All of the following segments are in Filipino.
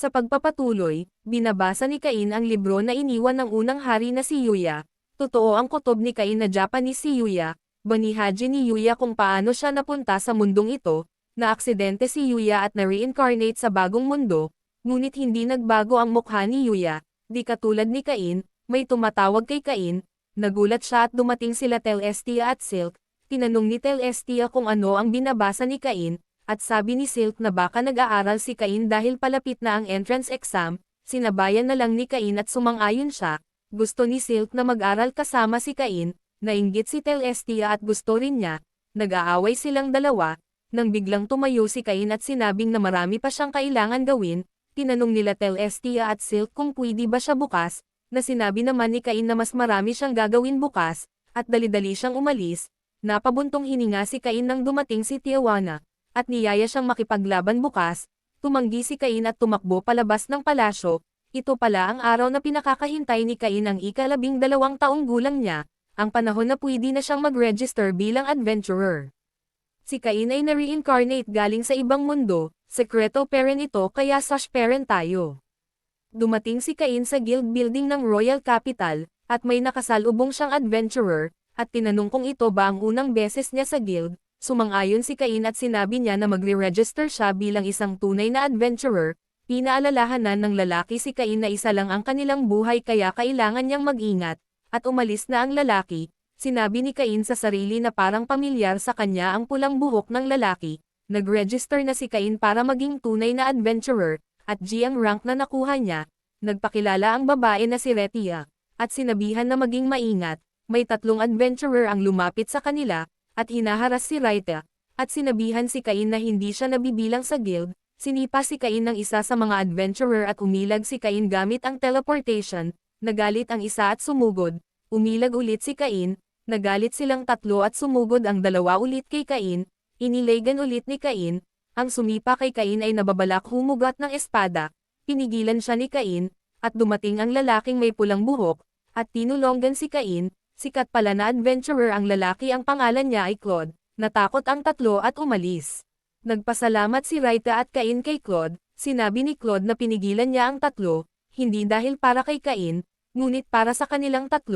Sa pagpapatuloy, binabasa ni Cain ang libro na iniwan ng unang hari na si Yuya. Totoo ang kutob ni Cain na Japanese si Yuya, banihaji ni Yuya kung paano siya napunta sa mundong ito, na aksidente si Yuya at na-reincarnate sa bagong mundo, ngunit hindi nagbago ang mukha ni Yuya, di katulad ni Cain, may tumatawag kay Cain, nagulat siya at dumating sila Telestia at Silk, tinanong ni Telestia kung ano ang binabasa ni Cain, at sabi ni Silk na baka nag-aaral si Cain dahil palapit na ang entrance exam, sinabayan na lang ni Cain at sumang-ayon siya, gusto ni Silk na mag-aral kasama si Cain, nainggit si Telestia at gusto rin niya, nag-aaway silang dalawa, nang biglang tumayo si Cain at sinabing na marami pa siyang kailangan gawin, tinanong nila Telestia at Silk kung pwede ba siya bukas, na sinabi naman ni Cain na mas marami siyang gagawin bukas, at dali-dali siyang umalis, napabuntong hininga si Cain nang dumating si Tijuana, at niyaya siyang makipaglaban bukas, tumanggi si Cain at tumakbo palabas ng palasyo, ito pala ang araw na pinakakahintay ni Cain ang ika-12 taong gulang niya, ang panahon na pwede na siyang mag-register bilang adventurer. Si Cain ay na-reincarnate galing sa ibang mundo, sekreto pa rin ito kaya sash parent tayo. Dumating si Cain sa guild building ng Royal Capital, at may nakasalubong siyang adventurer, at tinanong kung ito ba ang unang beses niya sa guild, sumang-ayon si Cain at sinabi niya na magre-register siya bilang isang tunay na adventurer, pinaalalahanan ng lalaki si Cain na isa lang ang kanilang buhay kaya kailangan niyang mag-ingat, at umalis na ang lalaki, sinabi ni Cain sa sarili na parang pamilyar sa kanya ang pulang buhok ng lalaki, nag-register na si Cain para maging tunay na adventurer, at G ang rank na nakuha niya, nagpakilala ang babae na si Retia, at sinabihan na maging maingat, may 3 adventurer ang lumapit sa kanila, at hinaharas si Retia, at sinabihan si Cain na hindi siya nabibilang sa guild, sinipa si Cain ng isa sa mga adventurer at umilag si Cain gamit ang teleportation, nagalit ang isa at sumugod, umilag ulit si Cain, nagalit silang 3 at sumugod ang 2 ulit kay Cain, inilagan ulit ni Cain, ang sumipa kay Cain ay nababalak humugat ng espada, pinigilan siya ni Cain, at dumating ang lalaking may pulang buhok, at tinulonggan si Cain, sikat pala na adventurer ang lalaki ang pangalan niya ay Claude, natakot ang 3 at umalis. Nagpasalamat si Raita at Cain kay Claude, sinabi ni Claude na pinigilan niya ang 3, hindi dahil para kay Cain, ngunit para sa kanilang 3,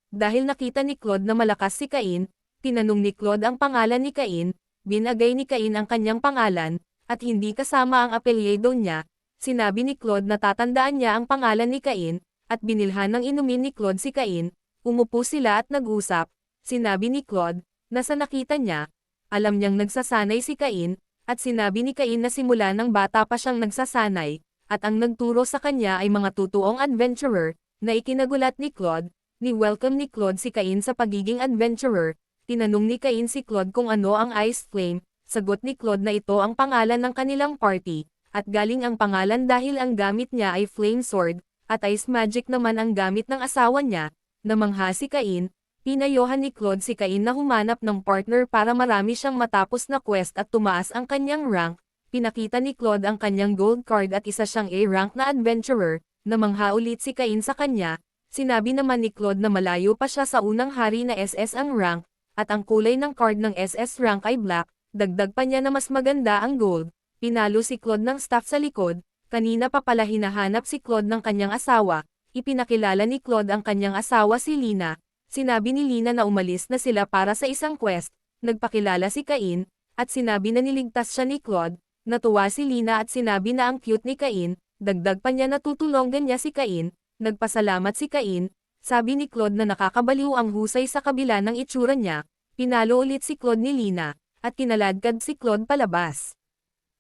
dahil nakita ni Claude na malakas si Cain, tinanong ni Claude ang pangalan ni Cain, binagay ni Cain ang kanyang pangalan, at hindi kasama ang apelyido niya, sinabi ni Claude na tatandaan niya ang pangalan ni Cain, at binilhan ng inumin ni Claude si Cain, umupo sila at nag-usap, sinabi ni Claude, na sa nakita niya, alam niyang nagsasanay si Cain, at sinabi ni Cain na simula ng bata pa siyang nagsasanay, at ang nagturo sa kanya ay mga tutuong adventurer, na ikinagulat ni Claude, ni-welcome ni Claude si Cain sa pagiging adventurer, tinanong ni Cain si Claude kung ano ang Ice Flame, sagot ni Claude na ito ang pangalan ng kanilang party, at galing ang pangalan dahil ang gamit niya ay Flame Sword, at Ice Magic naman ang gamit ng asawa niya, namangha si Cain, pinayohan ni Claude si Cain na humanap ng partner para marami siyang matapos na quest at tumaas ang kanyang rank, pinakita ni Claude ang kanyang gold card at isa siyang A-rank na adventurer, namangha ulit si Cain sa kanya, sinabi naman ni Claude na malayo pa siya sa unang hari na SS ang rank, at ang kulay ng card ng SS rank ay black, dagdag pa niya na mas maganda ang gold, pinalo si Claude ng staff sa likod, kanina pa pala hinahanap si Claude ng kanyang asawa, ipinakilala ni Claude ang kanyang asawa si Lina, sinabi ni Lina na umalis na sila para sa isang quest, nagpakilala si Cain, at sinabi na niligtas siya ni Claude, natuwa si Lina at sinabi na ang cute ni Cain, dagdag pa niya na tutulungan niya si Cain, nagpasalamat si Cain, sabi ni Claude na nakakabaliw ang husay sa kabila ng itsura niya, pinalo ulit si Claude ni Lina, at kinaladkad si Claude palabas.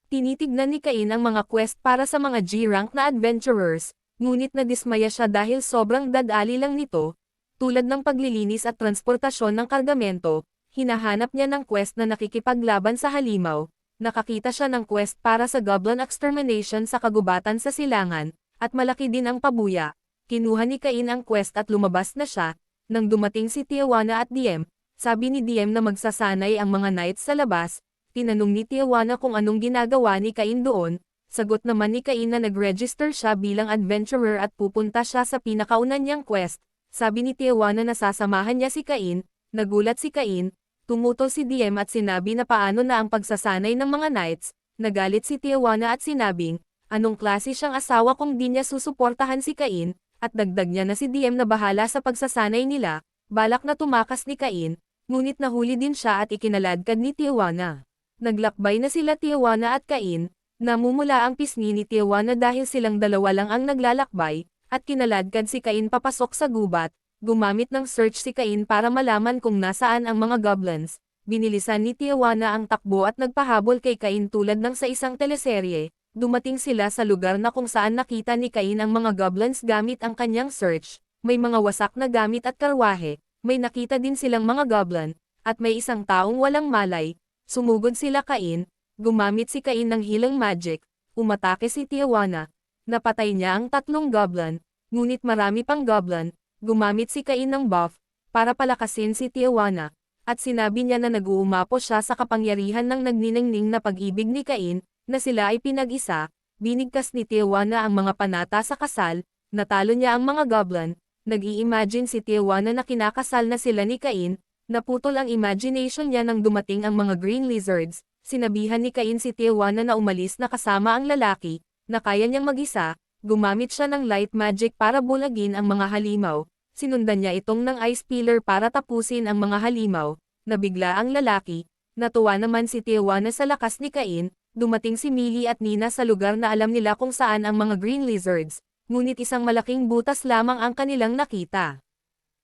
Tinitignan ni Cain ang mga quest para sa mga G-rank na adventurers, ngunit nadismaya siya dahil sobrang dadali lang nito, tulad ng paglilinis at transportasyon ng kargamento, hinahanap niya ng quest na nakikipaglaban sa halimaw, nakakita siya ng quest para sa Goblin Extermination sa kagubatan sa silangan, at malaki din ang pabuya. Kinuha ni Cain ang quest at lumabas na siya, nang dumating si Tijuana at Diem, sabi ni Diem na magsasanay ang mga knights sa labas, tinanong ni Tijuana kung anong ginagawa ni Cain doon, sagot naman ni Cain na nag-register siya bilang adventurer at pupunta siya sa pinakaunan niyang quest, sabi ni Tijuana na sasamahan niya si Cain, nagulat si Cain, tumutol si Diem at sinabi na paano na ang pagsasanay ng mga knights, nagalit si Tijuana at sinabing, Anong klase siyang asawa kung di niya susuportahan si Cain, at dagdag niya na si DM na bahala sa pagsasanay nila, balak na tumakas ni Cain, ngunit nahuli din siya at ikinaladkad ni Tijuana. Naglakbay na sila Tijuana at Cain, namumula ang pisngi ni Tijuana dahil silang dalawa lang ang naglalakbay, at kinaladkad si Cain papasok sa gubat, gumamit ng search si Cain para malaman kung nasaan ang mga goblins. Binilisan ni Tijuana ang takbo at nagpahabol kay Cain tulad ng sa isang teleserye. Dumating sila sa lugar na kung saan nakita ni Cain ang mga goblins gamit ang kanyang search, may mga wasak na gamit at karwahe, may nakita din silang mga goblin, at may isang taong walang malay. Sumugod sila Cain, gumamit si Cain ng healing magic, umatake si Tijuana, napatay niya ang 3 goblin, ngunit marami pang goblin, gumamit si Cain ng buff, para palakasin si Tijuana, at sinabi niya na nag-uumapo siya sa kapangyarihan ng nagniningning na pag-ibig ni Cain, na sila ay pinag-isa. Binigkas ni Tijuana ang mga panata sa kasal, natalo niya ang mga goblin, nag-i-imagine si Tijuana na kinakasal na sila ni Cain, naputol ang imagination niya nang dumating ang mga green lizards, sinabihan ni Cain si Tijuana na umalis na kasama ang lalaki, na kaya niyang mag-isa, gumamit siya ng light magic para bulagin ang mga halimaw, sinundan niya itong ng ice pillar para tapusin ang mga halimaw, nabigla ang lalaki, natuwa naman si Tijuana sa lakas ni Cain. Dumating si Millie at Nina sa lugar na alam nila kung saan ang mga green lizards, ngunit isang malaking butas lamang ang kanilang nakita.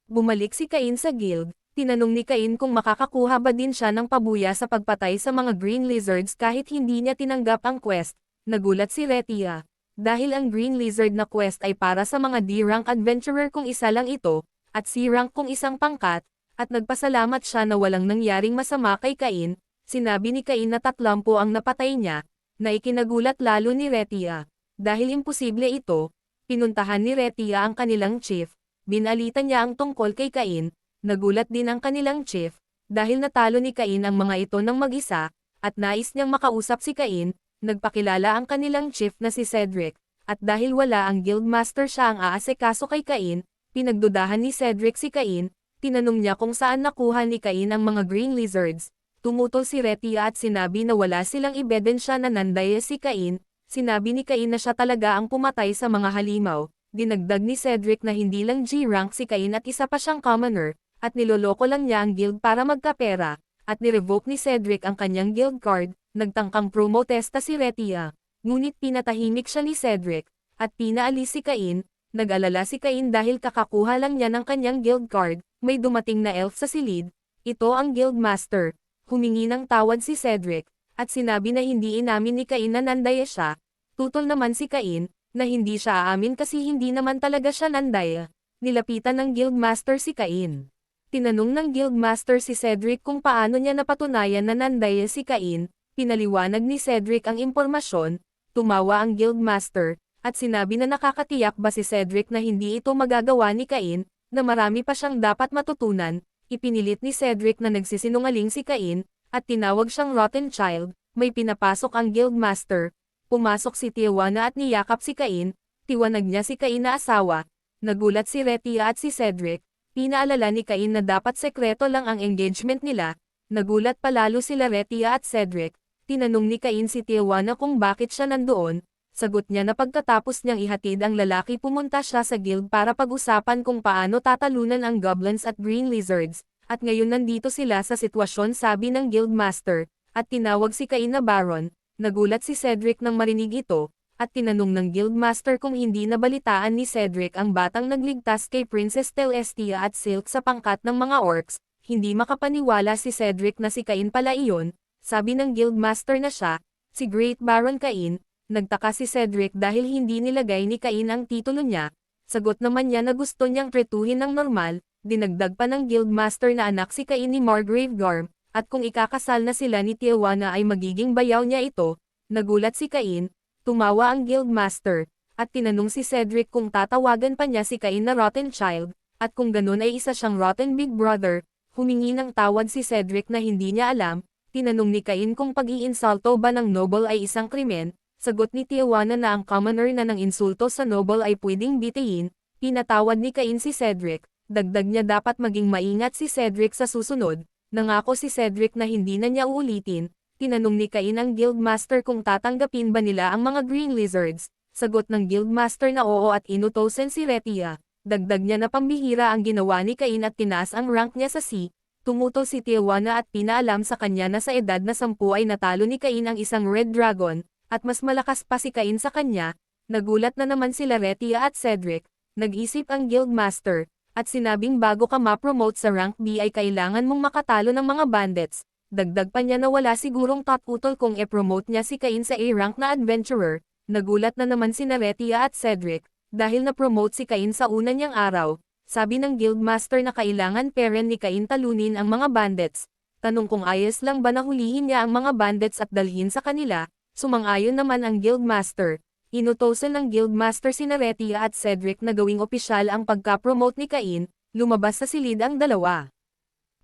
Bumalik si Cain sa guild, tinanong ni Cain kung makakakuha ba din siya ng pabuya sa pagpatay sa mga green lizards kahit hindi niya tinanggap ang quest. Nagulat si Retia, dahil ang green lizard na quest ay para sa mga D-rank adventurer kung isa lang ito, at C-rank kung isang pangkat, at nagpasalamat siya na walang nangyaring masama kay Cain. Sinabi ni Cain na 30 ang napatay niya, na ikinagulat lalo ni Retia. Dahil imposible ito, pinuntahan ni Retia ang kanilang chief, binalita niya ang tungkol kay Cain, nagulat din ang kanilang chief, dahil natalo ni Cain ang mga ito ng mag-isa, at nais niyang makausap si Cain, nagpakilala ang kanilang chief na si Cedric, at dahil wala ang guildmaster siya ang aasikaso kay Cain, pinagdudahan ni Cedric si Cain, tinanong niya kung saan nakuha ni Cain ang mga green lizards. Tumutol si Retia at sinabi na wala silang ebidensya na nandaya si Cain, sinabi ni Cain na siya talaga ang pumatay sa mga halimaw, dinagdag ni Cedric na hindi lang G-rank si Cain at isa pa siyang commoner, at niloloko lang niya ang guild para magkapera, at nirevoke ni Cedric ang kanyang guild card, nagtangkang promotesta si Retia, ngunit pinatahimik siya ni Cedric, at pinaalis si Cain, nag-alala si Cain dahil kakakuha lang niya ng kanyang guild card, may dumating na elf sa silid, ito ang guildmaster. Humingi ng tawad si Cedric, at sinabi na hindi inamin ni Cain na nandaya siya. Tutol naman si Cain, na hindi siya aamin kasi hindi naman talaga siya nandaya. Nilapitan ng guildmaster si Cain. Tinanong ng guildmaster si Cedric kung paano niya napatunayan na nandaya si Cain, pinaliwanag ni Cedric ang impormasyon, tumawa ang guildmaster, at sinabi na nakakatiyak ba si Cedric na hindi ito magagawa ni Cain, na marami pa siyang dapat matutunan. Ipinilit ni Cedric na nagsisinungaling si Cain, at tinawag siyang rotten child, may pinapasok ang guildmaster. Pumasok si Tijuana at niyakap si Cain, tiwanag niya si Cain na asawa. Nagulat si Retia at si Cedric, pinaalala ni Cain na dapat sekreto lang ang engagement nila. Nagulat palalo sila Retia at Cedric, tinanong ni Cain si Tijuana kung bakit siya nandoon. Sagot niya na pagkatapos niyang ihatid ang lalaki pumunta siya sa guild para pag-usapan kung paano tatalunan ang goblins at green lizards, at ngayon nandito sila sa sitwasyon sabi ng guildmaster, at tinawag si Cain na Baron. Nagulat si Cedric nang marinig ito, at tinanong ng guildmaster kung hindi nabalitaan ni Cedric ang batang nagligtas kay Princess Celestia at Silk sa pangkat ng mga orcs. Hindi makapaniwala si Cedric na si Cain pala iyon, sabi ng guildmaster na siya, si Great Baron Cain. Nagtaka si Cedric dahil hindi nilagay ni Cain ang titulo niya. Sagot naman niya na gusto niyang tretuhin ng normal, dinagdag pa ng guildmaster na anak si Cain ni Margrave Garm, at kung ikakasal na sila ni Tijuana ay magiging bayaw niya ito. Nagulat si Cain, tumawa ang guildmaster, at tinanong si Cedric kung tatawagan pa niya si Cain na rotten child, at kung ganun ay isa siyang rotten big brother. Humingi ng tawad si Cedric na hindi niya alam, tinanong ni Cain kung pag-iinsulto ba ng noble ay isang krimen. Sagot ni Tijuana na ang commoner na ng insulto sa noble ay pwedeng bitihin, pinatawad ni Cain si Cedric, dagdag niya dapat maging maingat si Cedric sa susunod, nangako si Cedric na hindi na niya uulitin, Tinanong ni Cain ang Guildmaster kung tatanggapin ba nila ang mga Green Lizards. Sagot ng Guildmaster na oo at inutosan si Retia. Dagdag niya na pambihira ang ginawa ni Cain at tinaas ang rank niya sa C. Tumutol si Tijuana at pinaalam sa kanya na sa edad na 10 ay natalo ni Cain ang isang Red Dragon, at mas malakas pa si Cain sa kanya. Nagulat na naman sila Retia at Cedric. Nag-isip ang Guildmaster, at sinabing bago ka ma-promote sa rank B ay kailangan mong makatalo ng mga bandits. Dagdag pa niya na wala sigurong tutol kung e-promote niya si Cain sa A-rank na adventurer. Nagulat na naman sina Retia at Cedric, dahil na-promote si Cain sa una niyang araw. Sabi ng Guildmaster na kailangan peren ni Cain talunin ang mga bandits. Tanong kung ayos lang ba na hulihin niya ang mga bandits at dalhin sa kanila. Sumang-ayon naman ang Guildmaster. Inutosan ng Guildmaster sina Retia at Cedric na gawing opisyal ang pagka-promote ni Cain. Lumabas sa silid ang dalawa.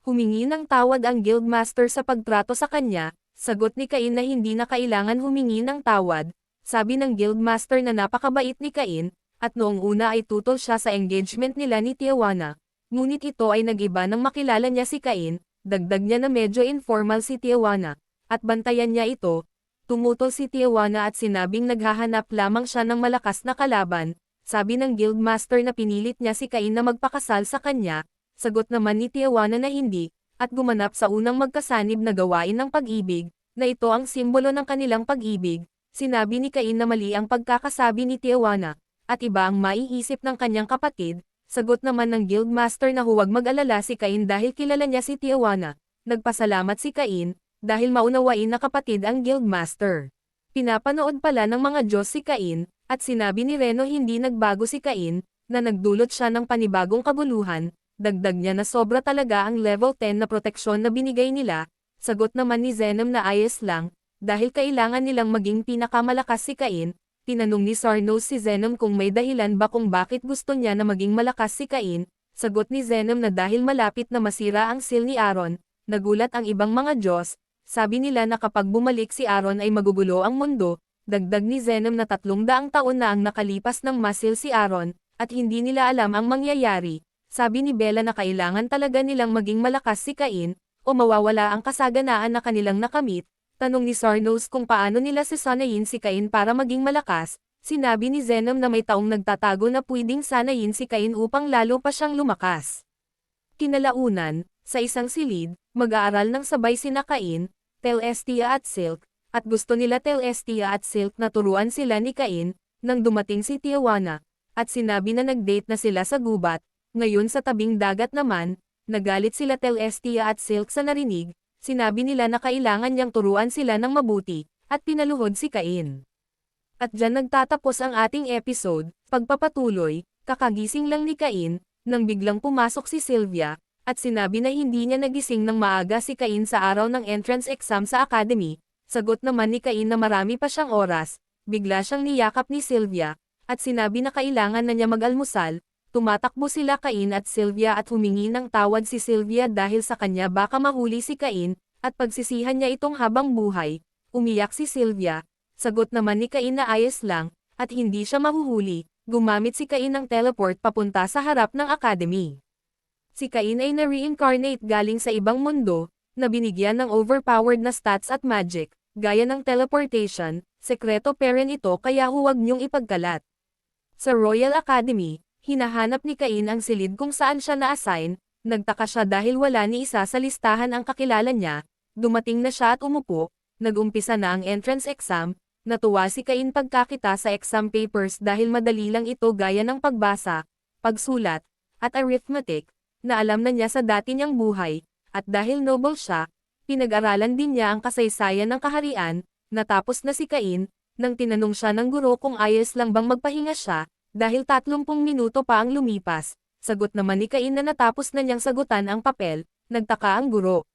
Humingi ng tawad ang Guildmaster sa pagtrato sa kanya. Sagot ni Cain na hindi na kailangan humingi ng tawad. Sabi ng Guildmaster na napakabait ni Cain, at noong una ay tutol siya sa engagement nila ni Tijuana. Ngunit ito ay nag-iba nang makilala niya si Cain. Dagdag niya na medyo informal si Tijuana, at bantayan niya ito. Tumutol si Tijuana at sinabing naghahanap lamang siya ng malakas na kalaban. Sabi ng Guildmaster na pinilit niya si Cain na magpakasal sa kanya. Sagot naman ni Tijuana na hindi, at gumanap sa unang magkasanib na gawain ng pag-ibig, na ito ang simbolo ng kanilang pag-ibig. Sinabi ni Cain na mali ang pagkakasabi ni Tijuana, at iba ang maiisip ng kanyang kapatid. Sagot naman ng Guildmaster na huwag mag-alala si Cain dahil kilala niya si Tijuana. Nagpasalamat si Cain, dahil maunawain na kapatid ang Guildmaster. Pinapanood pala ng mga Diyos si Cain, at sinabi ni Reno hindi nagbago si Cain, na nagdulot siya ng panibagong kabuluhan. Dagdag niya na sobra talaga ang level 10 na proteksyon na binigay nila. Sagot naman ni Zenom na ayos lang, dahil kailangan nilang maging pinakamalakas si Cain. Tinanong ni Sarnos si Zenom kung may dahilan ba kung bakit gusto niya na maging malakas si Cain. Sagot ni Zenom na dahil malapit na masira ang seal ni Aaron. Nagulat ang ibang mga Diyos. Sabi nila na kapag bumalik si Aaron ay magugulo ang mundo. Dagdag ni Zenom na 300 taon na ang nakalipas ng masil si Aaron, at hindi nila alam ang mangyayari. Sabi ni Bella na kailangan talaga nilang maging malakas si Cain, o mawawala ang kasaganaan na kanilang nakamit. Tanong ni Sarnos kung paano nila sasanayin si Cain para maging malakas. Sinabi ni Zenom na may taong nagtatago na pwedeng sanayin si Cain upang lalo pa siyang lumakas. Kinalaunan, sa isang silid, mag-aaral ng sabay sina Cain, Telestia at Silk, at gusto nila Telestia at Silk na turuan sila ni Cain, nang dumating si Tijuana, at sinabi na nag-date na sila sa gubat. Ngayon sa tabing dagat naman, nagalit sila Telestia at Silk sa narinig. Sinabi nila na kailangan niyang turuan sila ng mabuti, at pinaluhod si Cain. At dyan nagtatapos ang ating episode. Pagpapatuloy, kakagising lang ni Cain, nang biglang pumasok si Sylvia, at sinabi na hindi niya nagising ng maaga si Cain sa araw ng entrance exam sa academy. Sagot naman ni Cain na marami pa siyang oras. Bigla siyang niyakap ni Sylvia, at sinabi na kailangan na niya mag-almusal. Tumatakbo sila Cain at Sylvia at humingi ng tawad si Sylvia dahil sa kanya baka mahuli si Cain, at pagsisihan niya itong habang buhay. Umiyak si Sylvia. Sagot naman ni Cain na ayos lang, at hindi siya mahuhuli. Gumamit si Cain ng teleport papunta sa harap ng academy. Si Cain ay na-reincarnate galing sa ibang mundo, na binigyan ng overpowered na stats at magic, gaya ng teleportation. Sekreto peren ito kaya huwag niyong ipagkalat. Sa Royal Academy, hinahanap ni Cain ang silid kung saan siya na-assign. Nagtaka siya dahil wala ni isa sa listahan ang kakilala niya. Dumating na siya at umupo. Nag-umpisa na ang entrance exam. Natuwa si Cain pagkakita sa exam papers dahil madali lang ito gaya ng pagbasa, pagsulat, at arithmetic, na alam na niya sa dati niyang buhay. At dahil noble siya, pinag-aralan din niya ang kasaysayan ng kaharian. Natapos na si Cain, nang tinanong siya ng guro kung ayos lang bang magpahinga siya. Dahil 30 minuto pa ang lumipas, sagot naman ni Cain na natapos na niyang sagutan ang papel. Nagtaka ang guro.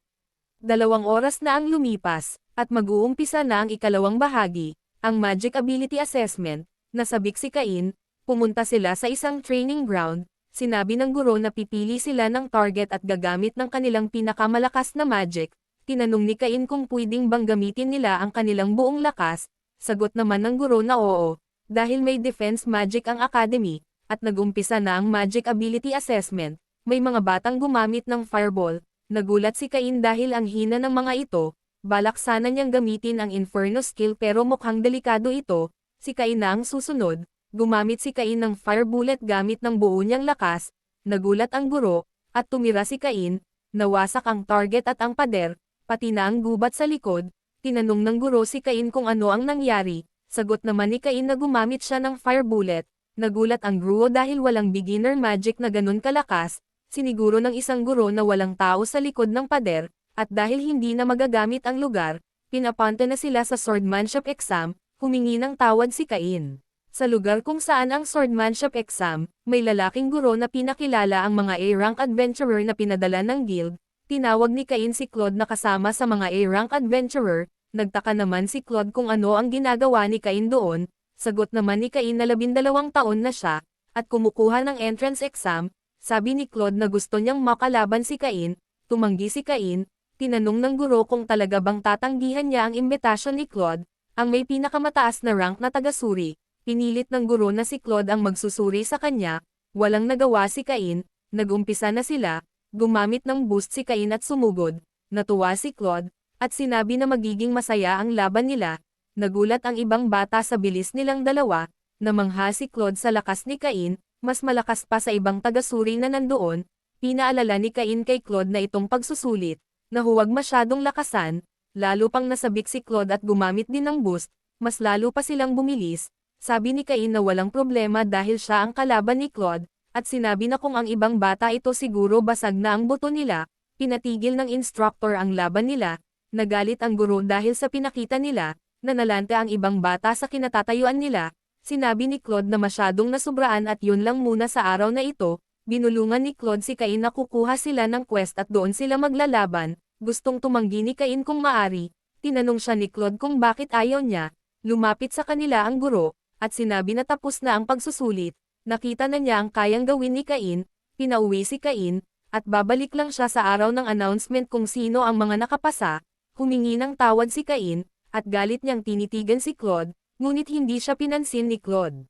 2 oras na ang lumipas, at mag-uumpisa na ang ikalawang bahagi, ang Magic Ability Assessment. Nasabik si Cain, pumunta sila sa isang training ground. Sinabi ng guro na pipili sila ng target at gagamit ng kanilang pinakamalakas na magic. Tinanong ni Cain kung pwedeng bang gamitin nila ang kanilang buong lakas. Sagot naman ng guro na oo. Dahil may defense magic ang academy, at nag-umpisa na ang Magic Ability Assessment, may mga batang gumamit ng fireball. Nagulat si Cain dahil ang hina ng mga ito. balak sana niyang gamitin ang Inferno skill pero mukhang delikado ito, si Cain na ang susunod, gumamit si Cain ng Fire Bullet gamit ng buo niyang lakas, nagulat ang guro, at tumira si Cain, nawasak ang target at ang pader, pati na ang gubat sa likod, tinanong ng guro si Cain kung ano ang nangyari, sagot naman ni Cain na gumamit siya ng Fire Bullet, nagulat ang guro dahil walang beginner magic na ganun kalakas, siniguro ng isang guro na walang tao sa likod ng pader, at dahil hindi na magagamit ang lugar, pinapunta na sila sa swordmanship exam, humingi ng tawad si Cain. Sa lugar kung saan ang swordmanship exam, may lalaking guro na pinakilala ang mga A-rank adventurer na pinadala ng guild, tinawag ni Cain si Claude na kasama sa mga A-rank adventurer, nagtaka naman si Claude kung ano ang ginagawa ni Cain doon, sagot naman ni Cain na 12 taon na siya, at kumukuha ng entrance exam, sabi ni Claude na gusto niyang makalaban si Cain, tumanggi si Cain, tinanong ng guro kung talaga bang tatanggihan niya ang imbitasyon ni Claude, ang may pinakamataas na rank na tagasuri. Pinilit ng guro na si Claude ang magsusuri sa kanya, walang nagawa si Cain, nag-umpisa na sila, gumamit ng boost si Cain at sumugod, natuwa si Claude, at sinabi na magiging masaya ang laban nila, nagulat ang ibang bata sa bilis nilang dalawa, namangha si Claude sa lakas ni Cain, mas malakas pa sa ibang tagasuri na nandoon, pinaalala ni Cain kay Claude na itong pagsusulit, na huwag masyadong lakasan, lalo pang nasabik si Claude at gumamit din ng boost, mas lalo pa silang bumilis. Sabi ni Cain na walang problema dahil siya ang kalaban ni Claude, at sinabi na kung ang ibang bata ito siguro basag na ang buto nila, pinatigil ng instructor ang laban nila, nagalit ang guro dahil sa pinakita nila, na nalante ang ibang bata sa kinatatayuan nila, sinabi ni Claude na masyadong nasubraan at yun lang muna sa araw na ito, binulungan ni Claude si Cain na kukuha sila ng quest at doon sila maglalaban, gustong tumanggi ni Cain kung maari, tinanong siya ni Claude kung bakit ayaw niya, lumapit sa kanila ang guro, at sinabi na tapos na ang pagsusulit, nakita na niya ang kayang gawin ni Cain, pinauwi si Cain, at babalik lang siya sa araw ng announcement kung sino ang mga nakapasa, humingi ng tawad si Cain, at galit niyang tinitigan si Claude, ngunit hindi siya pinansin ni Claude.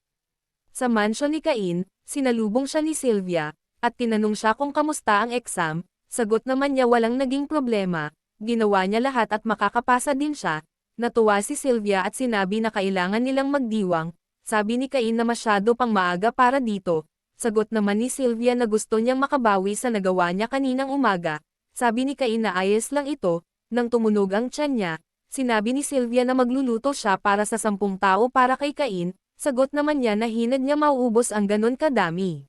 Sa mansion ni Cain, sinalubong siya ni Sylvia, at tinanong siya kung kamusta ang exam, sagot naman niya walang naging problema, ginawa niya lahat at makakapasa din siya. Natuwa si Sylvia at sinabi na kailangan nilang magdiwang, sabi ni Cain na masyado pang maaga para dito, sagot naman ni Sylvia na gusto niyang makabawi sa nagawa niya kaninang umaga, sabi ni Cain na ayos lang ito, nang tumunog ang tiyan niya, sinabi ni Sylvia na magluluto siya para sa 10 tao para kay Cain, sagot naman niya na hinad niya mauubos ang ganon kadami.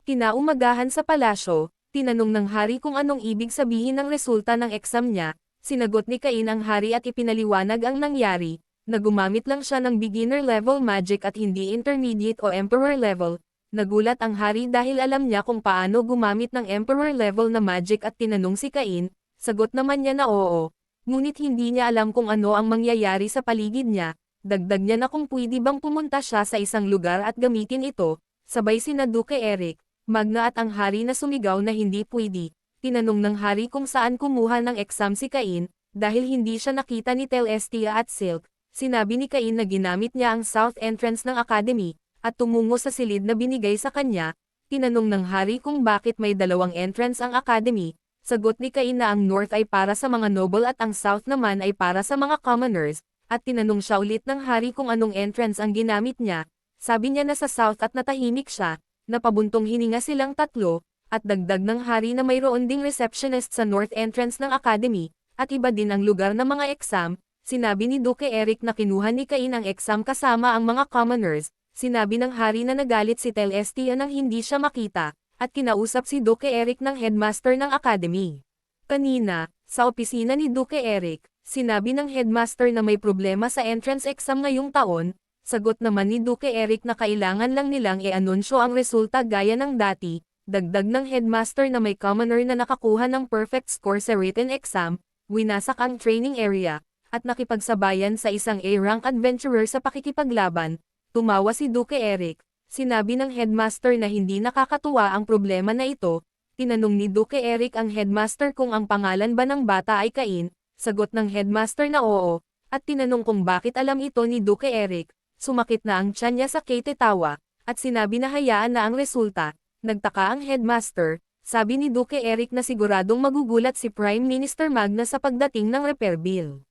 Kinaumagahan sa palasyo, tinanong ng hari kung anong ibig sabihin ng resulta ng exam niya, sinagot ni Cain ang hari at ipinaliwanag ang nangyari, na gumamit lang siya ng beginner level magic at hindi intermediate o emperor level. Nagulat ang hari dahil alam niya kung paano gumamit ng emperor level na magic at tinanong si Cain, sagot naman niya na oo, ngunit hindi niya alam kung ano ang mangyayari sa paligid niya, dagdag niya na kung pwede bang pumunta siya sa isang lugar at gamitin ito, sabay sina Duke Eric, Magna at ang hari na sumigaw na hindi pwede. Tinanong ng hari kung saan kumuha ng exam si Cain, dahil hindi siya nakita ni Telestia at Silk, sinabi ni Cain na ginamit niya ang south entrance ng academy, at tumungo sa silid na binigay sa kanya, tinanong ng hari kung bakit may 2 entrance ang academy, sagot ni Cain na ang north ay para sa mga noble at ang south naman ay para sa mga commoners, at tinanong siya ulit ng hari kung anong entrance ang ginamit niya, sabi niya na sa south at natahimik siya, napabuntong hininga silang tatlo, at dagdag ng hari na mayroon ding receptionist sa north entrance ng academy, at iba din ang lugar ng mga exam, sinabi ni Duke Eric na kinuha ni Cain ang exam kasama ang mga commoners, sinabi ng hari na nagalit si Telestia nang hindi siya makita, at kinausap si Duke Eric ng headmaster ng academy. Kanina, sa opisina ni Duke Eric, sinabi ng headmaster na may problema sa entrance exam ngayong taon, sagot naman ni Duke Eric na kailangan lang nilang i-anunsyo ang resulta gaya ng dati. Dagdag ng headmaster na may commoner na nakakuha ng perfect score sa written exam, winasak ang training area, at nakipagsabayan sa isang A-rank adventurer sa pakikipaglaban, tumawa si Duke Eric, sinabi ng headmaster na hindi nakakatuwa ang problema na ito, tinanong ni Duke Eric ang headmaster kung ang pangalan ba ng bata ay Cain, sagot ng headmaster na oo, at tinanong kung bakit alam ito ni Duke Eric, sumakit na ang tiyan niya sa Kate tawa, at sinabi na hayaan na ang resulta. Nagtaka ang headmaster, sabi ni Duque Eric na siguradong magugulat si Prime Minister Magna sa pagdating ng repair bill.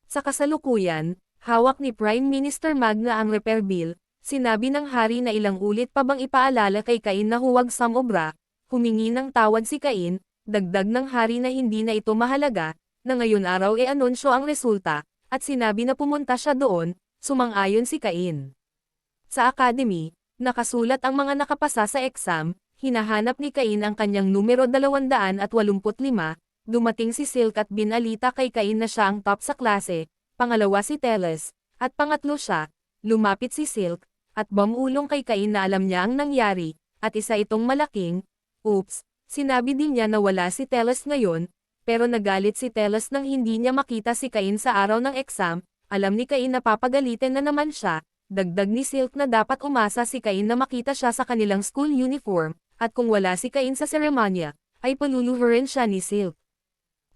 Sa kasalukuyan, hawak ni Prime Minister Magna ang repair bill, sinabi ng hari na ilang ulit pa bang ipaalala kay Cain na huwag sumobra, humingi ng tawad si Cain, dagdag ng hari na hindi na ito mahalaga, na ngayon araw anunsyo ang resulta, at sinabi na pumunta siya doon, sumang-ayon si Cain. Sa academy, nakasulat ang mga nakapasa sa exam, hinahanap ni Cain ang kanyang numero 285, dumating si Silk at binalita kay Cain na siya ang top sa klase, pangalawa si Teles, at pangatlo siya, lumapit si Silk, at bumulong kay Cain na alam niya ang nangyari, at isa itong malaking, oops, sinabi din niya na wala si Teles ngayon, pero nagalit si Teles nang hindi niya makita si Cain sa araw ng exam, alam ni Cain na papagalitin na naman siya, dagdag ni Silk na dapat umasa si Cain na makita siya sa kanilang school uniform, at kung wala si Cain sa seremonya, ay paluluhurin siya ni Silk.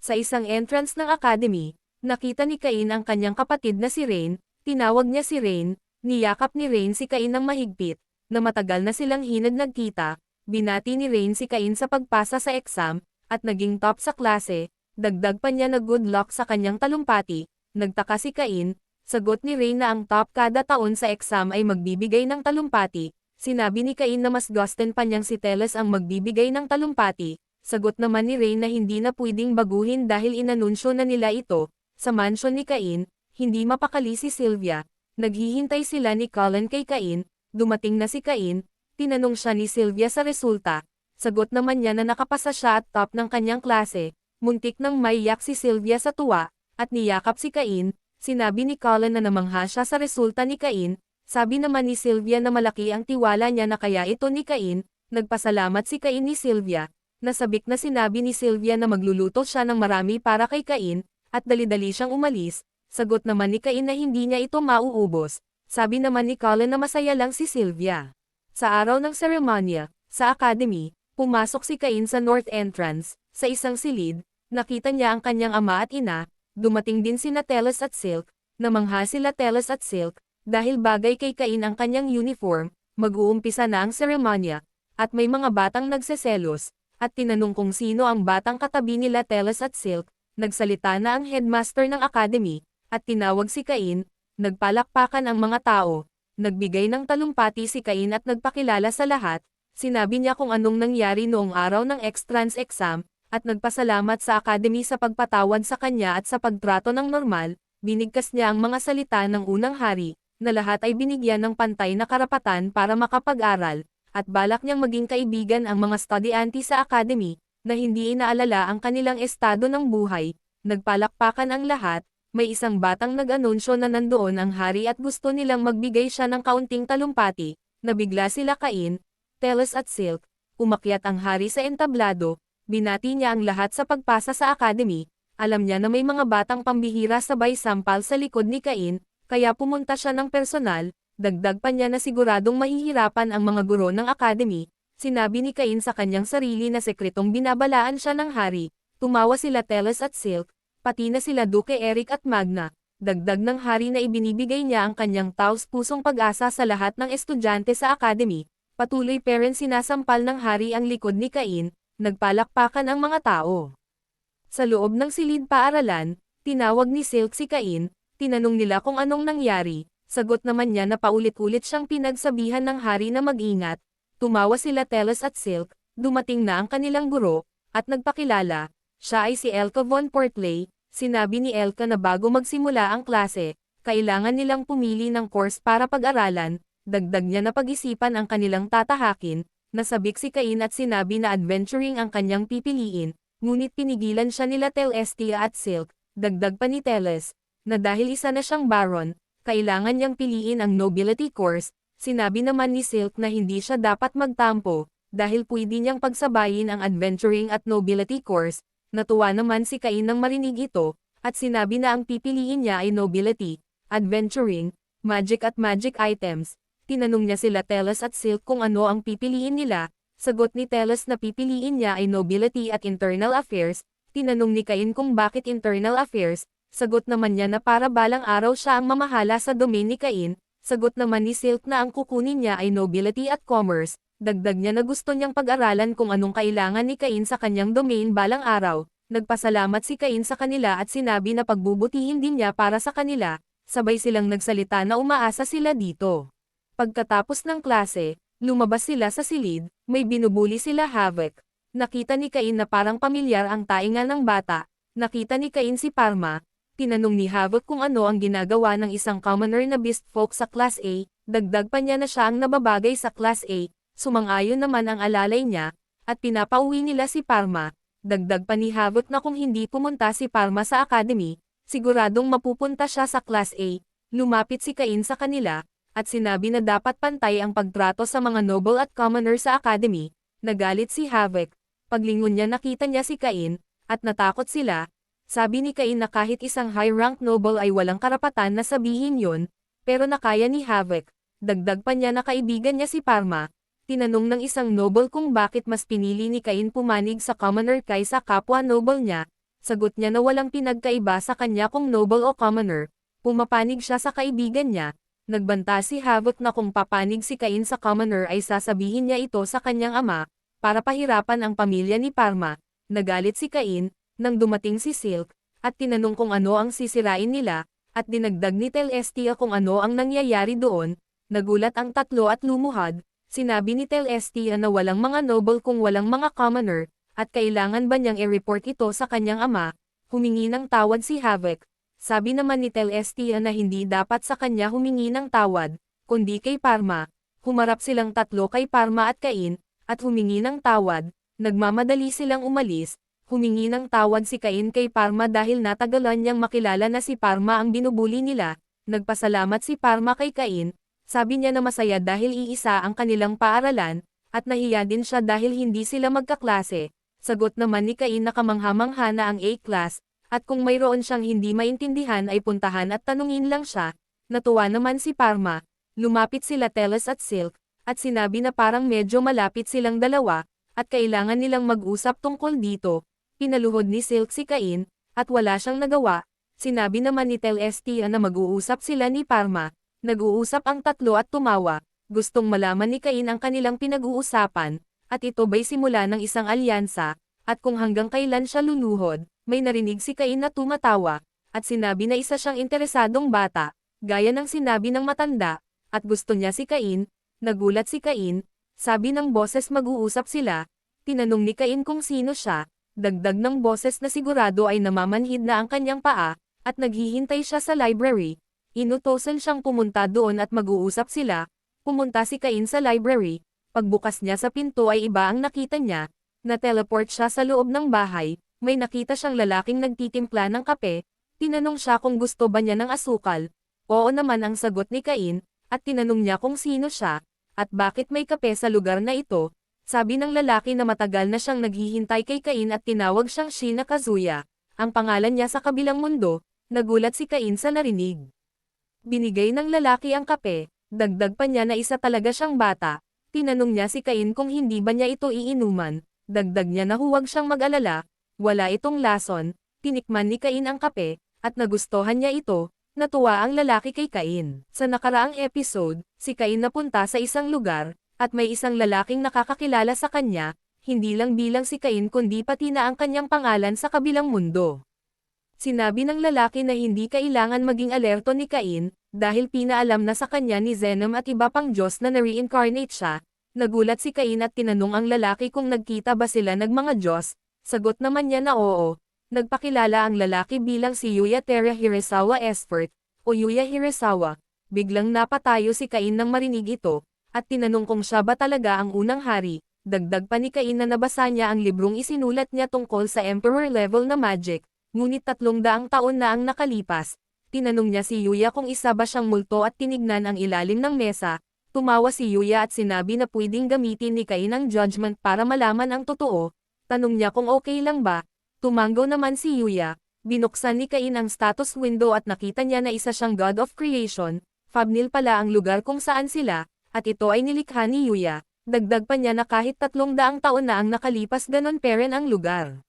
Sa isang entrance ng academy, nakita ni Cain ang kanyang kapatid na si Rain, tinawag niya si Rain, niyakap ni Rain si Cain ng mahigpit, na matagal na silang hinad nagkita, binati ni Rain si Cain sa pagpasa sa exam, at naging top sa klase, dagdag pa niya na good luck sa kanyang talumpati, nagtaka si Cain, sagot ni Rain na ang top kada taon sa exam ay magbibigay ng talumpati, sinabi ni Cain na mas gusten pa niyang si Teles ang magbibigay ng talumpati, sagot naman ni Rain na hindi na pwedeng baguhin dahil inanunsyo na nila ito, sa mansion ni Cain, hindi mapakali si Sylvia, naghihintay sila ni Colin kay Cain, dumating na si Cain, tinanong siya ni Sylvia sa resulta, sagot naman niya na nakapasa siya at top ng kanyang klase, muntik nang maiyak si Sylvia sa tuwa, at niyakap si Cain, sinabi ni Colin na namangha siya sa resulta ni Cain, sabi naman ni Sylvia na malaki ang tiwala niya na kaya ito ni Cain, nagpasalamat si Cain ni Sylvia, nasabik na sinabi ni Sylvia na magluluto siya ng marami para kay Cain, at dali-dali siyang umalis, sagot naman ni Cain na hindi niya ito mauubos, sabi naman ni Colin na masaya lang si Sylvia. Sa araw ng seremonya, sa academy, pumasok si Cain sa north entrance, sa isang silid, nakita niya ang kanyang ama at ina, dumating din sina Teles at Silk, namangha sila Teles at Silk, dahil bagay kay Cain ang kanyang uniform, mag-uumpisa na ang seremonya, at may mga batang nagseselos, at tinanong kung sino ang batang katabi nila Teles at Silk, nagsalita na ang headmaster ng academy, at tinawag si Cain, nagpalakpakan ang mga tao, nagbigay ng talumpati si Cain at nagpakilala sa lahat, sinabi niya kung anong nangyari noong araw ng entrance exam, at nagpasalamat sa academy sa pagpatawad sa kanya at sa pagtrato ng normal, binigkas niya ang mga salita ng unang hari, na lahat ay binigyan ng pantay na karapatan para makapag-aral, at balak niyang maging kaibigan ang mga estudyante sa academy, na hindi inaalala ang kanilang estado ng buhay, nagpalakpakan ang lahat, may isang batang nag-anunsyo na nandoon ang hari at gusto nilang magbigay siya ng kaunting talumpati, nabigla sila Cain, Teles at Silk, umakyat ang hari sa entablado, binati niya ang lahat sa pagpasa sa academy, alam niya na may mga batang pambihira sabay sampal sa likod ni Cain, kaya pumunta siya ng personal, dagdag pa niya na siguradong mahihirapan ang mga guro ng academy, sinabi ni Cain sa kanyang sarili na sekretong binabalaan siya ng hari, tumawa sila Teles at Silk, pati na sila Duque Eric at Magna, dagdag ng hari na ibinibigay niya ang kanyang taos-pusong pag-asa sa lahat ng estudyante sa academy, patuloy pa rin sinasampal ng hari ang likod ni Cain, nagpalakpakan ang mga tao. Sa loob ng silid paaralan, tinawag ni Silk si Cain, tinanong nila kung anong nangyari, sagot naman niya na paulit-ulit siyang pinagsabihan ng hari na mag-ingat, tumawa sila Teles at Silk, dumating na ang kanilang guro, at nagpakilala, siya ay si Elka von Portley, sinabi ni Elka na bago magsimula ang klase, kailangan nilang pumili ng course para pag-aralan, dagdag niya na pag-isipan ang kanilang tatahakin, nasabik si Cain at sinabi na adventuring ang kanyang pipiliin, ngunit pinigilan siya nila Telestia at Silk, dagdag pa ni Teles, na dahil isa na siyang baron, kailangan niyang piliin ang nobility course, sinabi naman ni Silk na hindi siya dapat magtampo, dahil pwede niyang pagsabayin ang adventuring at nobility course, natuwa naman si Cain nang marinig ito, at sinabi na ang pipiliin niya ay nobility, adventuring, magic at magic items, tinanong niya sila Teles at Silk kung ano ang pipiliin nila, sagot ni Teles na pipiliin niya ay nobility at internal affairs, tinanong ni Cain kung bakit internal affairs, sagot naman niya na para balang araw siya ang mamahala sa domain ni Cain, Sagot naman ni Silk na ang kukunin niya ay nobility at commerce, dagdag niya na gusto niyang pag-aralan kung anong kailangan ni Cain sa kanyang domain balang araw. Nagpasalamat si Cain sa kanila at sinabi na pagbubutihin din niya para sa kanila, sabay silang nagsalita na umaasa sila dito. Pagkatapos ng klase, lumabas sila sa silid, may binubuli sila Havoc. Nakita ni Cain na parang pamilyar ang tainga ng bata, nakita ni Cain si Parma, tinanong ni Havoc kung ano ang ginagawa ng isang commoner na beast folk sa Class A, dagdag pa niya na siya ang nababagay sa Class A, sumang-ayon naman ang alalay niya, at pinapauwi nila si Parma. Dagdag pa ni Havoc na kung hindi pumunta si Parma sa academy, siguradong mapupunta siya sa Class A. Lumapit si Cain sa kanila, at sinabi na dapat pantay ang pagtrato sa mga noble at commoner sa academy. Nagalit si Havoc. Paglingon niya nakita niya si Cain, at natakot sila. Sabi ni Cain na kahit isang high-rank noble ay walang karapatan na sabihin yon, pero nakaya ni Havoc. Dagdag pa niya na kaibigan niya si Parma. Tinanong ng isang noble kung bakit mas pinili ni Cain pumanig sa commoner kaysa kapwa noble niya. Sagot niya na walang pinagkaiba sa kanya kung noble o commoner. Pumapanig siya sa kaibigan niya. Nagbanta si Havoc na kung papanig si Cain sa commoner ay sasabihin niya ito sa kanyang ama, para pahirapan ang pamilya ni Parma. Nagalit si Cain, nang dumating si Silk, at tinanong kung ano ang sisirain nila, at dinagdag ni Telestia kung ano ang nangyayari doon. Nagulat ang tatlo at lumuhad. Sinabi ni Telestia na walang mga noble kung walang mga commoner, at kailangan ba niyang i-report ito sa kanyang ama. Humingi ng tawad si Havoc. Sabi naman ni Telestia na hindi dapat sa kanya humingi ng tawad, kundi kay Parma. Humarap silang tatlo kay Parma at Cain, at humingi ng tawad. Nagmamadali silang umalis. Humingi ng tawad si Cain kay Parma dahil natagalan niyang makilala na si Parma ang binubuli nila. Nagpasalamat si Parma kay Cain. Sabi niya na masaya dahil iisa ang kanilang paaralan, at nahiya din siya dahil hindi sila magkaklase. Sagot naman ni Cain na kamangha-mangha na ang A-class, at kung mayroon siyang hindi maintindihan ay puntahan at tanungin lang siya. Natuwa naman si Parma. Lumapit sila Teles at Silk, at sinabi na parang medyo malapit silang dalawa, at kailangan nilang mag-usap tungkol dito. Pinaluhod ni Silk si Cain, at wala siyang nagawa. Sinabi naman ni Telestia na mag-uusap sila ni Parma. Nag-uusap ang tatlo at tumawa. Gustong malaman ni Cain ang kanilang pinag-uusapan, at ito ba'y simula ng isang alyansa, at kung hanggang kailan siya luluhod. May narinig si Cain na tumatawa, at sinabi na isa siyang interesadong bata, gaya ng sinabi ng matanda, at gusto niya si Cain. Nagulat si Cain, sabi ng boses mag-uusap sila. Tinanong ni Cain kung sino siya, dagdag ng boses na sigurado ay namamanhid na ang kanyang paa, at naghihintay siya sa library. Inutosan siyang pumunta doon at mag-uusap sila. Pumunta si Cain sa library. Pagbukas niya sa pinto ay iba ang nakita niya. Na-teleport siya sa loob ng bahay. May nakita siyang lalaking nagtitimpla ng kape. Tinanong siya kung gusto ba niya ng asukal. Oo naman ang sagot ni Cain, at tinanong niya kung sino siya, at bakit may kape sa lugar na ito. Sabi ng lalaki na matagal na siyang naghihintay kay Cain at tinawag siyang Shina Kazuya. Ang pangalan niya sa kabilang mundo. Nagulat si Cain sa narinig. Binigay ng lalaki ang kape, dagdag pa niya na isa talaga siyang bata. Tinanong niya si Cain kung hindi ba niya ito iinuman, dagdag niya na huwag siyang mag-alala, wala itong lason. Tinikman ni Cain ang kape, at nagustuhan niya ito. Natuwa ang lalaki kay Cain. Sa nakaraang episode, si Cain napunta sa isang lugar, at may isang lalaking nakakakilala sa kanya, hindi lang bilang si Cain kundi pati na ang kanyang pangalan sa kabilang mundo. Sinabi ng lalaki na hindi kailangan maging alerto ni Cain, dahil pinaalam na sa kanya ni Zenom at iba pang Diyos na na-reincarnate siya. Nagulat si Cain at tinanong ang lalaki kung nagkita ba sila ng mga Diyos. Sagot naman niya na oo. Nagpakilala ang lalaki bilang si Yuya Terra Hirasawa Espert, o Yuya Hirasawa. Biglang napatayo si Cain nang marinig ito, at tinanong kung siya ba talaga ang unang hari. Dagdag pa ni Cain na nabasa niya ang librong isinulat niya tungkol sa Emperor level na magic. Ngunit 300 taon na ang nakalipas. Tinanong niya si Yuya kung isa ba siyang multo at tinignan ang ilalim ng mesa. Tumawa si Yuya at sinabi na pwedeng gamitin ni Cain ang judgment para malaman ang totoo. Tanong niya kung okay lang ba. Tumanggaw naman si Yuya. Binuksan ni Cain ang status window at nakita niya na isa siyang God of Creation. Fabnil pala ang lugar kung saan sila, at ito ay nilikha ni Yuya. Dagdag pa niya na kahit 300 taon na ang nakalipas ganon pa rin ang lugar.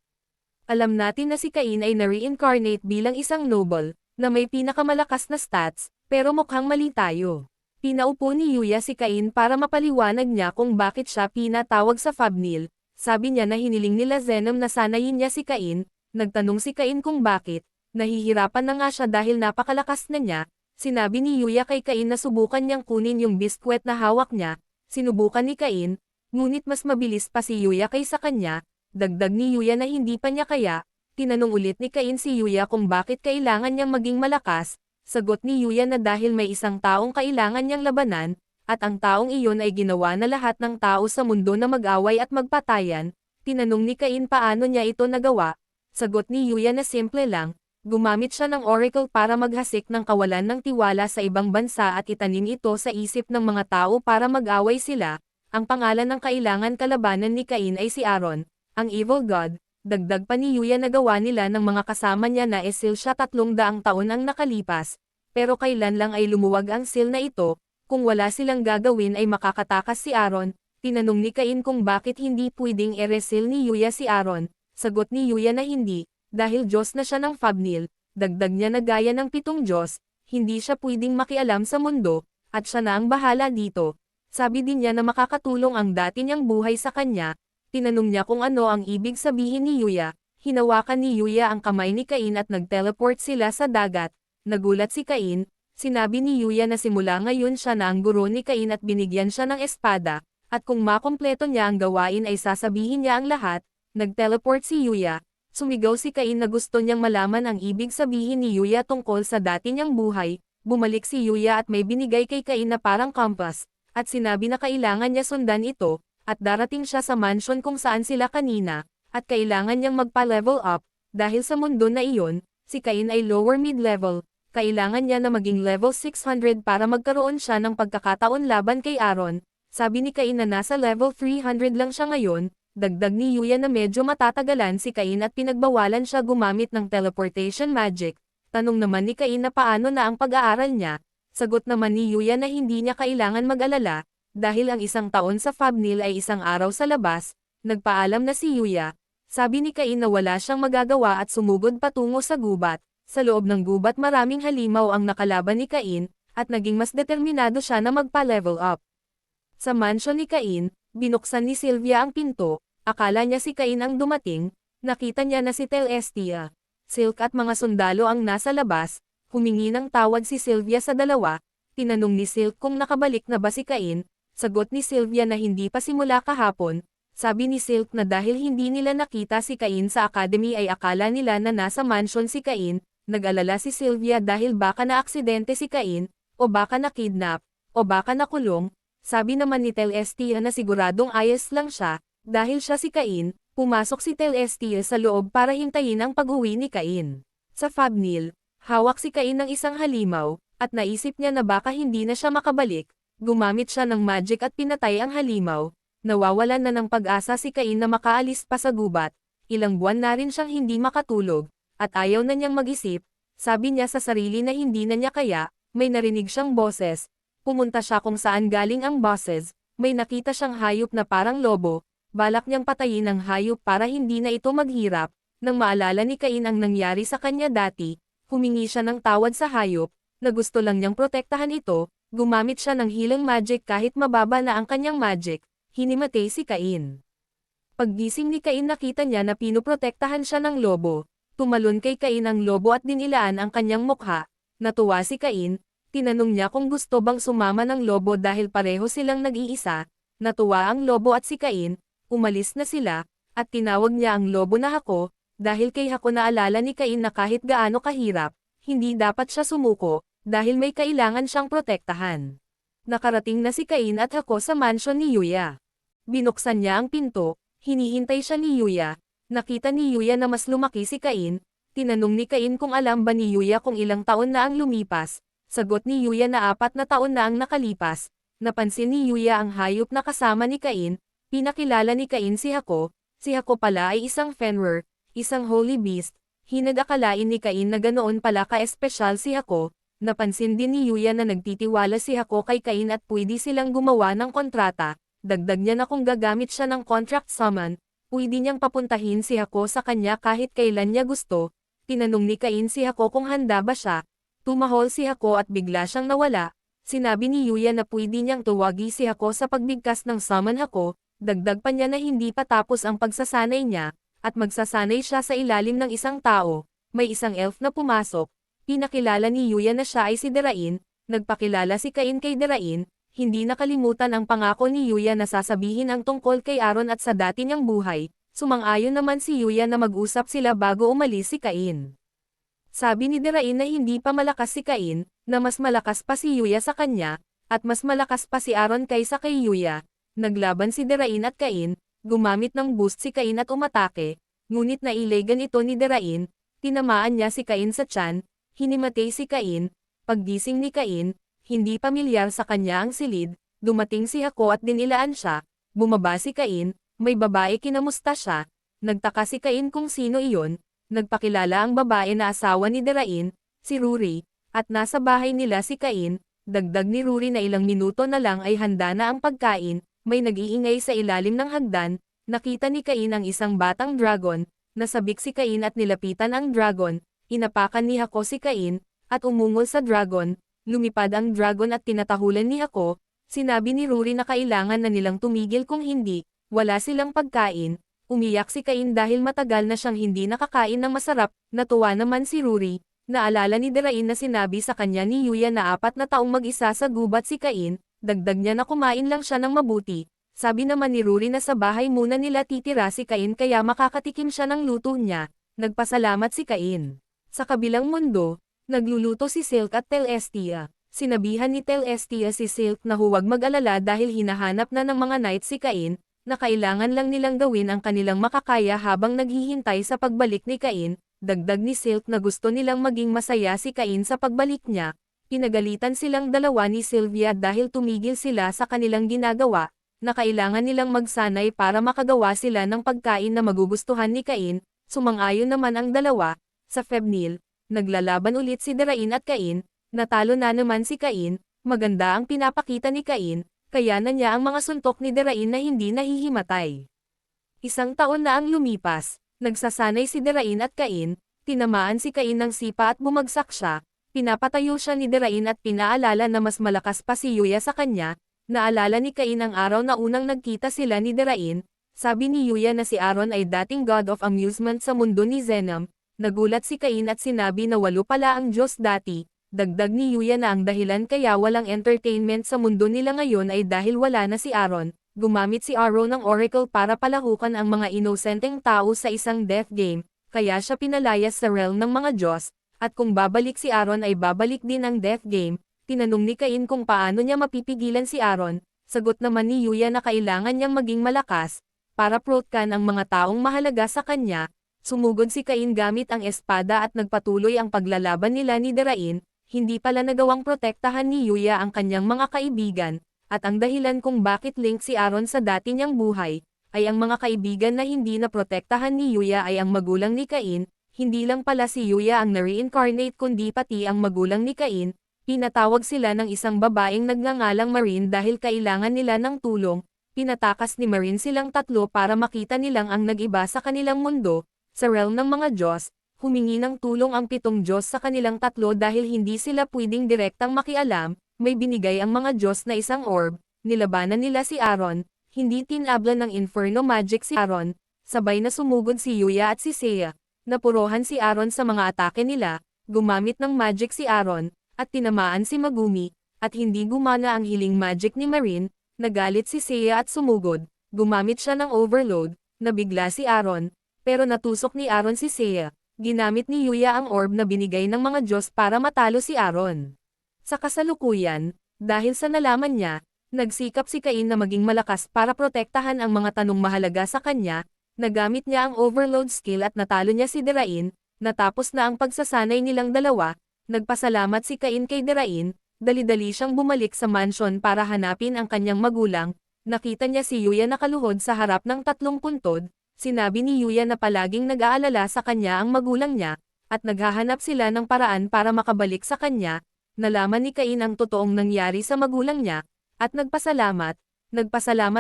Alam natin na si Cain ay na-reincarnate bilang isang noble, na may pinakamalakas na stats, pero mukhang mali tayo. Pinaupo ni Yuya si Cain para mapaliwanag niya kung bakit siya pinatawag sa Fabnil. Sabi niya na hiniling nila Zenom na sanayin niya si Cain. Nagtanong si Cain kung bakit. Nahihirapan na nga siya dahil napakalakas na niya. Sinabi ni Yuya kay Cain na subukan niyang kunin yung biskwit na hawak niya. Sinubukan ni Cain, ngunit mas mabilis pa si Yuya kaysa kanya. Dagdag ni Yuya na hindi pa niya kaya. Tinanong ulit ni Cain si Yuya kung bakit kailangan niyang maging malakas. Sagot ni Yuya na dahil may isang taong kailangan niyang labanan, at ang taong iyon ay ginawa na lahat ng tao sa mundo na mag-away at magpatayan. Tinanong ni Cain paano niya ito nagawa. Sagot ni Yuya na simple lang, gumamit siya ng oracle para maghasik ng kawalan ng tiwala sa ibang bansa at itanim ito sa isip ng mga tao para mag-away sila. Ang pangalan ng kailangan kalabanan ni Cain ay si Aaron, ang evil god. Dagdag pa ni Yuya na gawa nila ng mga kasama niya na seal siya 300 taon ang nakalipas, pero kailan lang ay lumuwag ang seal na ito, kung wala silang gagawin ay makakatakas si Aaron. Tinanong ni Cain kung bakit hindi pwedeng i-reseal ni Yuya si Aaron. Sagot ni Yuya na hindi, dahil Diyos na siya ng Fabnil. Dagdag niya na gaya ng 7 Diyos, hindi siya pwedeng makialam sa mundo, at siya na ang bahala dito. Sabi din niya na makakatulong ang dati niyang buhay sa kanya. Tinanong niya kung ano ang ibig sabihin ni Yuya. Hinawakan ni Yuya ang kamay ni Cain at nag-teleport sila sa dagat. Nagulat si Cain. Sinabi ni Yuya na simula ngayon siya na ang guro ni Cain at binigyan siya ng espada, at kung makompleto niya ang gawain ay sasabihin niya ang lahat. Nag-teleport si Yuya. Sumigaw si Cain na gusto niyang malaman ang ibig sabihin ni Yuya tungkol sa dati niyang buhay. Bumalik si Yuya at may binigay kay Cain na parang compass, at sinabi na kailangan niya sundan ito. At darating siya sa mansion kung saan sila kanina, at kailangan niyang magpa-level up, dahil sa mundo na iyon, si Cain ay lower mid-level, kailangan niya na maging level 600 para magkaroon siya ng pagkakataon laban kay Aaron. Sabi ni Cain na nasa level 300 lang siya ngayon. Dagdag ni Yuya na medyo matatagalan si Cain at pinagbawalan siya gumamit ng teleportation magic. Tanong naman ni Cain na paano na ang pag-aaral niya. Sagot naman ni Yuya na hindi niya kailangan mag-alala, dahil ang isang taon sa Fabnil ay isang araw sa labas. Nagpaalam na si Yuya. Sabi ni Cain na wala siyang magagawa at sumugod patungo sa gubat. Sa loob ng gubat maraming halimaw ang nakalaban ni Cain, at naging mas determinado siya na magpa-level up. Sa mansion ni Cain, binuksan ni Sylvia ang pinto. Akala niya si Cain ang dumating. Nakita niya na si Celestia, Silk at mga sundalo ang nasa labas. Humingi ng tawad si Sylvia sa dalawa. Tinanong ni Silk kung nakabalik na ba si Cain. Sagot ni Sylvia na hindi pa simula kahapon. Sabi ni Silk na dahil hindi nila nakita si Cain sa academy ay akala nila na nasa mansion si Cain. Nag-alala si Sylvia dahil baka na-aksidente si Cain, o baka na-kidnap, o baka nakulong. Sabi naman ni Celestia na siguradong ayos lang siya, dahil siya si Cain. Pumasok si Celestia sa loob para hintayin ang pag-uwi ni Cain. Sa Fabnil, hawak si Cain ng isang halimaw, at naisip niya na baka hindi na siya makabalik. Gumamit siya ng magic at pinatay ang halimaw. Nawawalan na ng pag-asa si Cain na makaalis pa sa gubat. Ilang buwan na rin siyang hindi makatulog, at ayaw na niyang mag-isip. Sabi niya sa sarili na hindi na niya kaya. May narinig siyang boses. Pumunta siya kung saan galing ang boses. May nakita siyang hayop na parang lobo. Balak niyang patayin ang hayop para hindi na ito maghirap. Nang maalala ni Cain ang nangyari sa kanya dati, humingi siya ng tawad sa hayop, na gusto lang niyang protektahan ito. Gumamit siya ng healing magic kahit mababa na ang kanyang magic. Hinimatay si Cain. Paggising ni Cain nakita niya na pinoprotektahan siya ng lobo. Tumalon kay Cain ang lobo at dinilaan ang kanyang mukha. Natuwa si Cain. Tinanong niya kung gusto bang sumama ng lobo dahil pareho silang nag-iisa. Natuwa ang lobo at si Cain. Umalis na sila, at tinawag niya ang lobo na Hako, dahil kay Hako naalala ni Cain na kahit gaano kahirap, hindi dapat siya sumuko, dahil may kailangan siyang protektahan. Nakarating na si Cain at Hako sa mansion ni Yuya. Binuksan niya ang pinto, hinihintay siya ni Yuya. Nakita ni Yuya na mas lumaki si Cain. Tinanong ni Cain kung alam ba ni Yuya kung ilang taon na ang lumipas. Sagot ni Yuya na 4 na taon na ang nakalipas. Napansin ni Yuya ang hayop na kasama ni Cain. Pinakilala ni Cain si Hako. Si Hako pala ay isang Fenrir, isang holy beast. Hinag-akalain ni Cain na ganoon pala ka-espesyal si Hako. Napansin din ni Yuya na nagtitiwala si Hako kay Cain at pwede silang gumawa ng kontrata. Dagdag niya na kung gagamit siya ng contract summon, pwede niyang papuntahin si Hako sa kanya kahit kailan niya gusto. Tinanong ni Cain si Hako kung handa ba siya. Tumahol si Hako at bigla siyang nawala. Sinabi ni Yuya na pwede niyang tuwagi si Hako sa pagbigkas ng summon Hako, dagdag pa niya na hindi pa tapos ang pagsasanay niya, at magsasanay siya sa ilalim ng isang tao. May isang elf na pumasok, pinakilala ni Yuya na siya ay si Derain, nagpakilala si Cain kay Derain, hindi nakalimutan ang pangako ni Yuya na sasabihin ang tungkol kay Aaron at sa dati niyang buhay, sumang-ayon naman si Yuya na mag-usap sila bago umalis si Cain. Sabi ni Derain na hindi pa malakas si Cain, na mas malakas pa si Yuya sa kanya, at mas malakas pa si Aaron kaysa kay Yuya. Naglaban si Derain at Cain, gumamit ng boost si Cain at umatake, ngunit nailegan ito ni Derain, tinamaan niya si Cain sa tiyan, hinimatay si Cain, paggising ni Cain, hindi pamilyar sa kanya ang silid, dumating si Hako at dinilaan siya, bumaba si Cain, may babae kinamusta siya, nagtaka si Cain kung sino iyon, nagpakilala ang babae na asawa ni Derain, si Ruri, at nasa bahay nila si Cain, dagdag ni Ruri na ilang minuto na lang ay handa na ang pagkain, may nag-iingay sa ilalim ng hagdan, nakita ni Cain ang isang batang dragon, nasabik si Cain at nilapitan ang dragon, inapakan ni Hako si Cain, at umungol sa dragon, lumipad ang dragon at tinatahulan ni Hako, sinabi ni Ruri na kailangan na nilang tumigil kung hindi, wala silang pagkain. Umiyak si Cain dahil matagal na siyang hindi nakakain ng masarap, natuwa naman si Ruri, naalala ni Derain na sinabi sa kanya ni Yuya na 4 na taong mag-isa sa gubat si Cain, dagdag niya na kumain lang siya ng mabuti, sabi naman ni Ruri na sa bahay muna nila titira si Cain kaya makakatikim siya ng luto niya, nagpasalamat si Cain. Sa kabilang mundo, nagluluto si Silk at Telestia, sinabihan ni Telestia si Silk na huwag mag-alala dahil hinahanap na ng mga knights si Cain, na kailangan lang nilang gawin ang kanilang makakaya habang naghihintay sa pagbalik ni Cain, dagdag ni Silk na gusto nilang maging masaya si Cain sa pagbalik niya, pinagalitan silang dalawa ni Sylvia dahil tumigil sila sa kanilang ginagawa, na kailangan nilang magsanay para makagawa sila ng pagkain na magugustuhan ni Cain, sumang-ayon naman ang dalawa, sa Febnil, naglalaban ulit si Derain at Cain, natalo na naman si Cain, maganda ang pinapakita ni Cain, kaya na niya ang mga suntok ni Derain na hindi nahihimatay. Isang taon na ang lumipas, nagsasanay si Derain at Cain, tinamaan si Cain ng sipa at bumagsak siya, pinapatayo siya ni Derain at pinaalala na mas malakas pa si Yuya sa kanya, naalala ni Cain ang araw na unang nagkita sila ni Derain, sabi ni Yuya na si Aaron ay dating god of amusement sa mundo ni Zenom, nagulat si Cain at sinabi na 8 pala ang Diyos dati. Dagdag ni Yuya na ang dahilan kaya walang entertainment sa mundo nila ngayon ay dahil wala na si Aaron, gumamit si Arrow ng Oracle para palahukan ang mga inosenteng tao sa isang death game, kaya siya pinalayas sa realm ng mga Diyos, at kung babalik si Aaron ay babalik din ang death game, tinanong ni Cain kung paano niya mapipigilan si Aaron, sagot naman ni Yuya na kailangan niyang maging malakas, para protkan ang mga taong mahalaga sa kanya, sumugod si Cain gamit ang espada at nagpatuloy ang paglalaban nila ni Derain. Hindi pala nagawang protektahan ni Yuya ang kanyang mga kaibigan, at ang dahilan kung bakit link si Aaron sa dati niyang buhay, ay ang mga kaibigan na hindi na protektahan ni Yuya ay ang magulang ni Cain, hindi lang pala si Yuya ang na-reincarnate kundi pati ang magulang ni Cain, pinatawag sila ng isang babaeng nagngangalang Marine dahil kailangan nila ng tulong, pinatakas ni Marine silang tatlo para makita nilang ang nag-iba sa kanilang mundo, sa realm ng mga Diyos. Humingi ng tulong ang 7 Diyos sa kanilang tatlo dahil hindi sila pwedeng direktang makialam, may binigay ang mga Diyos na isang orb, nilabanan nila si Aaron, hindi tinablan ng Inferno Magic si Aaron, sabay na sumugod si Yuya at si Seiya, napurohan si Aaron sa mga atake nila, gumamit ng magic si Aaron, at tinamaan si Megumi, at hindi gumana ang healing magic ni Marine, nagalit si Seiya at sumugod, gumamit siya ng overload, nabigla si Aaron, pero natusok ni Aaron si Seiya. Ginamit ni Yuya ang orb na binigay ng mga Diyos para matalo si Aaron. Sa kasalukuyan, dahil sa nalaman niya, nagsikap si Cain na maging malakas para protektahan ang mga tanong mahalaga sa kanya, nagamit niya ang overload skill at natalo niya si Derain, natapos na ang pagsasanay nilang dalawa, nagpasalamat si Cain kay Derain, dali-dali siyang bumalik sa mansion para hanapin ang kanyang magulang, nakita niya si Yuya nakaluhod sa harap ng 3 puntod, sinabi ni Yuya na palaging nag-aalala sa kanya ang magulang niya, at naghahanap sila ng paraan para makabalik sa kanya, nalaman ni Cain ang totoong nangyari sa magulang niya, at nagpasalamat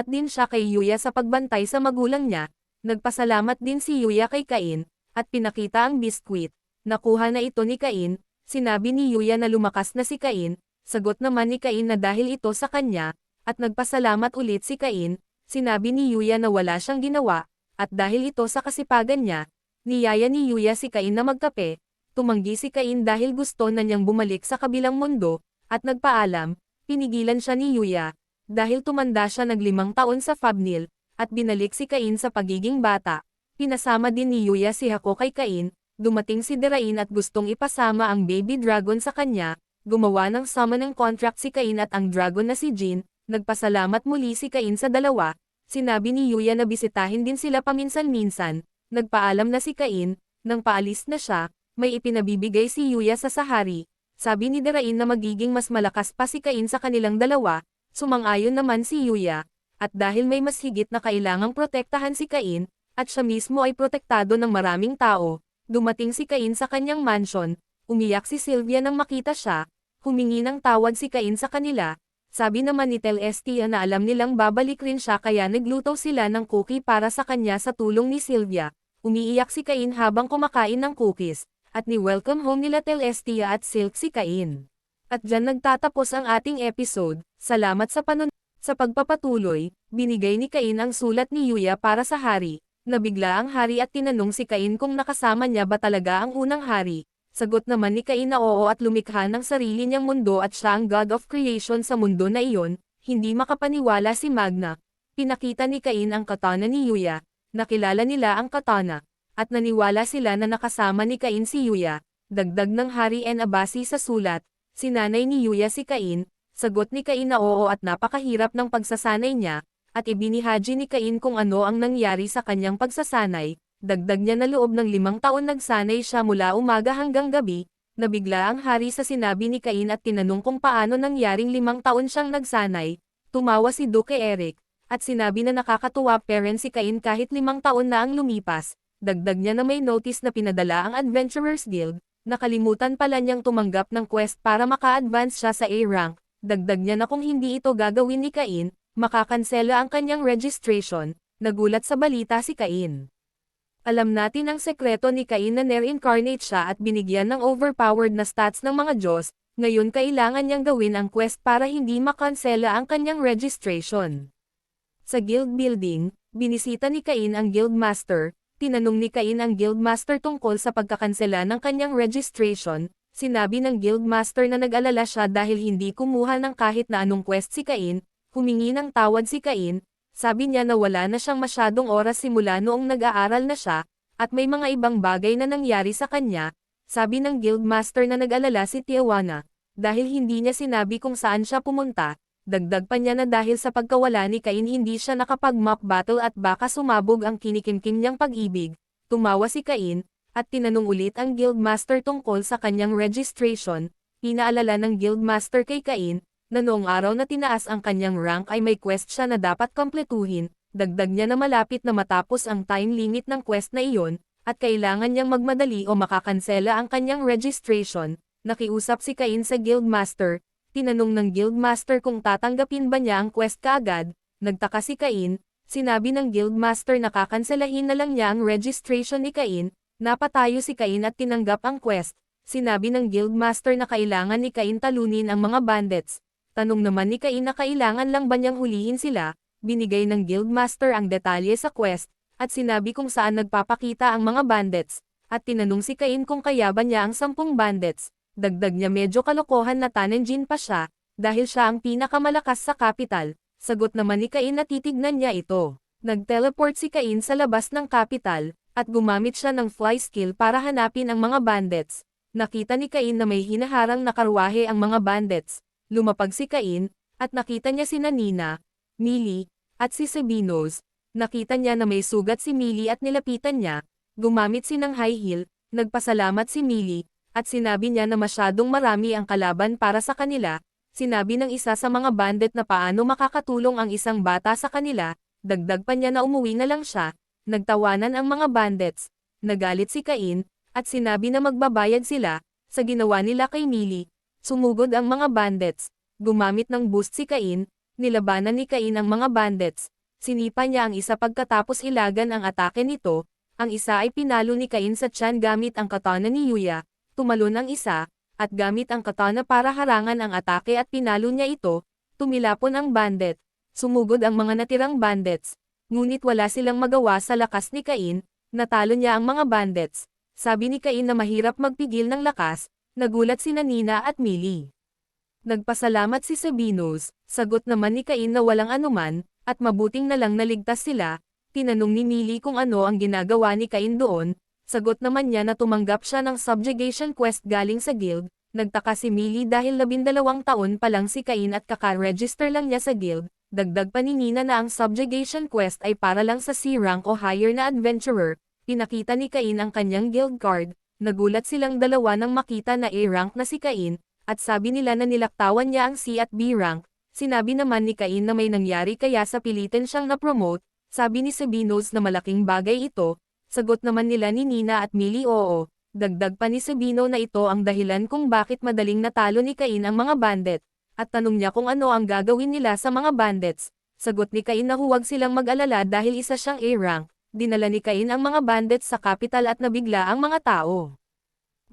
din siya kay Yuya sa pagbantay sa magulang niya, nagpasalamat din si Yuya kay Cain, at pinakita ang biskwit, nakuha na ito ni Cain, sinabi ni Yuya na lumakas na si Cain, sagot naman ni Cain na dahil ito sa kanya, at nagpasalamat ulit si Cain, sinabi ni Yuya na wala siyang ginawa, at dahil ito sa kasipagan niya, niyaya ni Yuya si Cain na magkape, tumanggi si Cain dahil gusto na niyang bumalik sa kabilang mundo, at nagpaalam, pinigilan siya ni Yuya, dahil tumanda siya ng 5 taon sa Fabnil, at binalik si Cain sa pagiging bata. Pinasama din ni Yuya si Hako kay Cain, dumating si Derain at gustong ipasama ang baby dragon sa kanya, gumawa ng summoning contract si Cain at ang dragon na si Jin, nagpasalamat muli si Cain sa dalawa, sinabi ni Yuya na bisitahin din sila paminsan-minsan, nagpaalam na si Cain, nang paalis na siya, may ipinabibigay si Yuya sa Sahari, sabi ni Derain na magiging mas malakas pa si Cain sa kanilang dalawa, sumang-ayon naman si Yuya, at dahil may mas higit na kailangang protektahan si Cain, at siya mismo ay protektado ng maraming tao, dumating si Cain sa kanyang mansion, umiyak si Sylvia nang makita siya, humingi ng tawad si Cain sa kanila, sabi naman ni Celestia na alam nilang babalik rin siya kaya nagluto sila ng cookie para sa kanya sa tulong ni Sylvia, umiiyak si Cain habang kumakain ng cookies, at ni-welcome home nila Celestia at Silk si Cain. At dyan nagtatapos ang ating episode, salamat sa sa pagpapatuloy, binigay ni Cain ang sulat ni Yuya para sa hari. Nabigla ang hari at tinanong si Cain kung nakasama niya ba talaga ang unang hari. Sagot naman ni Cain na oo at lumikha ng sarili niyang mundo at siya ang God of Creation sa mundo na iyon, hindi makapaniwala si Magna. Pinakita ni Cain ang katana ni Yuya, nakilala nila ang katana, at naniwala sila na nakasama ni Cain si Yuya. Dagdag ng hari en abasi sa sulat, sinanay ni Yuya si Cain, sagot ni Cain na oo at napakahirap ng pagsasanay niya. At ibinihaji ni Cain kung ano ang nangyari sa kanyang pagsasanay, dagdag niya na loob ng 5 taon nagsanay siya mula umaga hanggang gabi, nabigla ang hari sa sinabi ni Cain at tinanong kung paano nangyaring 5 taon siyang nagsanay, tumawa si Duke Eric, at sinabi na nakakatuwa parent si Cain kahit 5 taon na ang lumipas, dagdag niya na may notice na pinadala ang Adventurers Guild, nakalimutan pala niyang tumanggap ng quest para maka-advance siya sa A-rank, dagdag niya na kung hindi ito gagawin ni Cain, makakansela ang kanyang registration, nagulat sa balita si Cain. Alam natin ang sekreto ni Cain na reincarnate siya at binigyan ng overpowered na stats ng mga Diyos, ngayon kailangan niyang gawin ang quest para hindi makansela ang kanyang registration. Sa guild building, binisita ni Cain ang guild master, tinanong ni Cain ang guild master tungkol sa pagkakansela ng kanyang registration, sinabi ng guild master na nag-alala siya dahil hindi kumuha ng kahit na anong quest si Cain. Humingi ng tawad si Cain, sabi niya na wala na siyang masyadong oras simula noong nag-aaral na siya, at may mga ibang bagay na nangyari sa kanya, sabi ng guildmaster na nag-alala si Tijuana, dahil hindi niya sinabi kung saan siya pumunta, dagdag pa niya na dahil sa pagkawala ni Cain hindi siya nakapag-mock battle at baka sumabog ang kinikimkim niyang pag-ibig, tumawa si Cain, at tinanong ulit ang guildmaster tungkol sa kanyang registration, pinaalala ng guildmaster kay Cain, na noong araw na tinaas ang kanyang rank ay may quest siya na dapat kompletuhin, dagdag niya na malapit na matapos ang time limit ng quest na iyon, at kailangan niyang magmadali o makakansela ang kanyang registration. Nakiusap si Cain sa guildmaster, tinanong ng guildmaster kung tatanggapin ba niya ang quest kaagad, nagtaka si Cain, sinabi ng guildmaster na kakanselahin na lang niya ang registration ni Cain, napatayo si Cain at tinanggap ang quest, sinabi ng guildmaster na kailangan ni Cain talunin ang mga bandits. Tanong naman ni Cain na kailangan lang ba niyang hulihin sila, binigay ng guildmaster ang detalye sa quest, at sinabi kung saan nagpapakita ang mga bandits, at tinanong si Cain kung kaya ba niya ang 10 bandits, dagdag niya medyo kalokohan na Tanenjin pa siya, dahil siya ang pinakamalakas sa capital, sagot naman ni Cain na titignan niya ito. Nag-teleport si Cain sa labas ng capital, at gumamit siya ng fly skill para hanapin ang mga bandits. Nakita ni Cain na may hinaharang na karwahe ang mga bandits. Lumapag si Cain, at nakita niya sina Nina, Millie, at si Sabinos. Nakita niya na may sugat si Millie at nilapitan niya, gumamit si ng high heel, nagpasalamat si Millie, at sinabi niya na masyadong marami ang kalaban para sa kanila, sinabi ng isa sa mga bandit na paano makakatulong ang isang bata sa kanila, dagdag pa niya na umuwi na lang siya, nagtawanan ang mga bandits, nagalit si Cain, at sinabi na magbabayad sila, sa ginawa nila kay Millie. Sumugod ang mga bandits, gumamit ng boost si Cain, nilabanan ni Cain ang mga bandits, sinipa niya ang isa pagkatapos ilagan ang atake nito, ang isa ay pinalo ni Cain sa tiyan gamit ang katana ni Yuya, tumalon ang isa, at gamit ang katana para harangan ang atake at pinalo niya ito. Tumilapon ang bandit. Sumugod ang mga natirang bandits. Ngunit wala silang magawa sa lakas ni Cain. Natalo niya ang mga bandits. Sabi ni Cain na mahirap magpigil ng lakas. Nagulat sina Nina at Millie. Nagpasalamat si Sabinos. Sagot naman ni Cain na walang anuman, at mabuting na lang naligtas sila. Tinanong ni Millie kung ano ang ginagawa ni Cain doon. Sagot naman niya na tumanggap siya ng subjugation quest galing sa guild. Nagtaka si Millie dahil 12 taon pa lang si Cain at kaka-register lang niya sa guild. Dagdag pa ni Nina na ang subjugation quest ay para lang sa C rank o higher na adventurer. Pinakita ni Cain ang kanyang guild card. Nagulat silang dalawa nang makita na A rank na si Cain, at sabi nila na nilaktawan niya ang C at B rank. Sinabi naman ni Cain na may nangyari kaya sa pilitin siyang na-promote. Sabi ni Sabinos na malaking bagay ito. Sagot naman nila ni Nina at Millie oo. Dagdag pa ni Sabino na ito ang dahilan kung bakit madaling natalo ni Cain ang mga bandit. At tanong niya kung ano ang gagawin nila sa mga bandits. Sagot ni Cain na huwag silang mag-alala dahil isa siyang A-rank. Dinala ni Cain ang mga bandits sa capital at nabigla ang mga tao.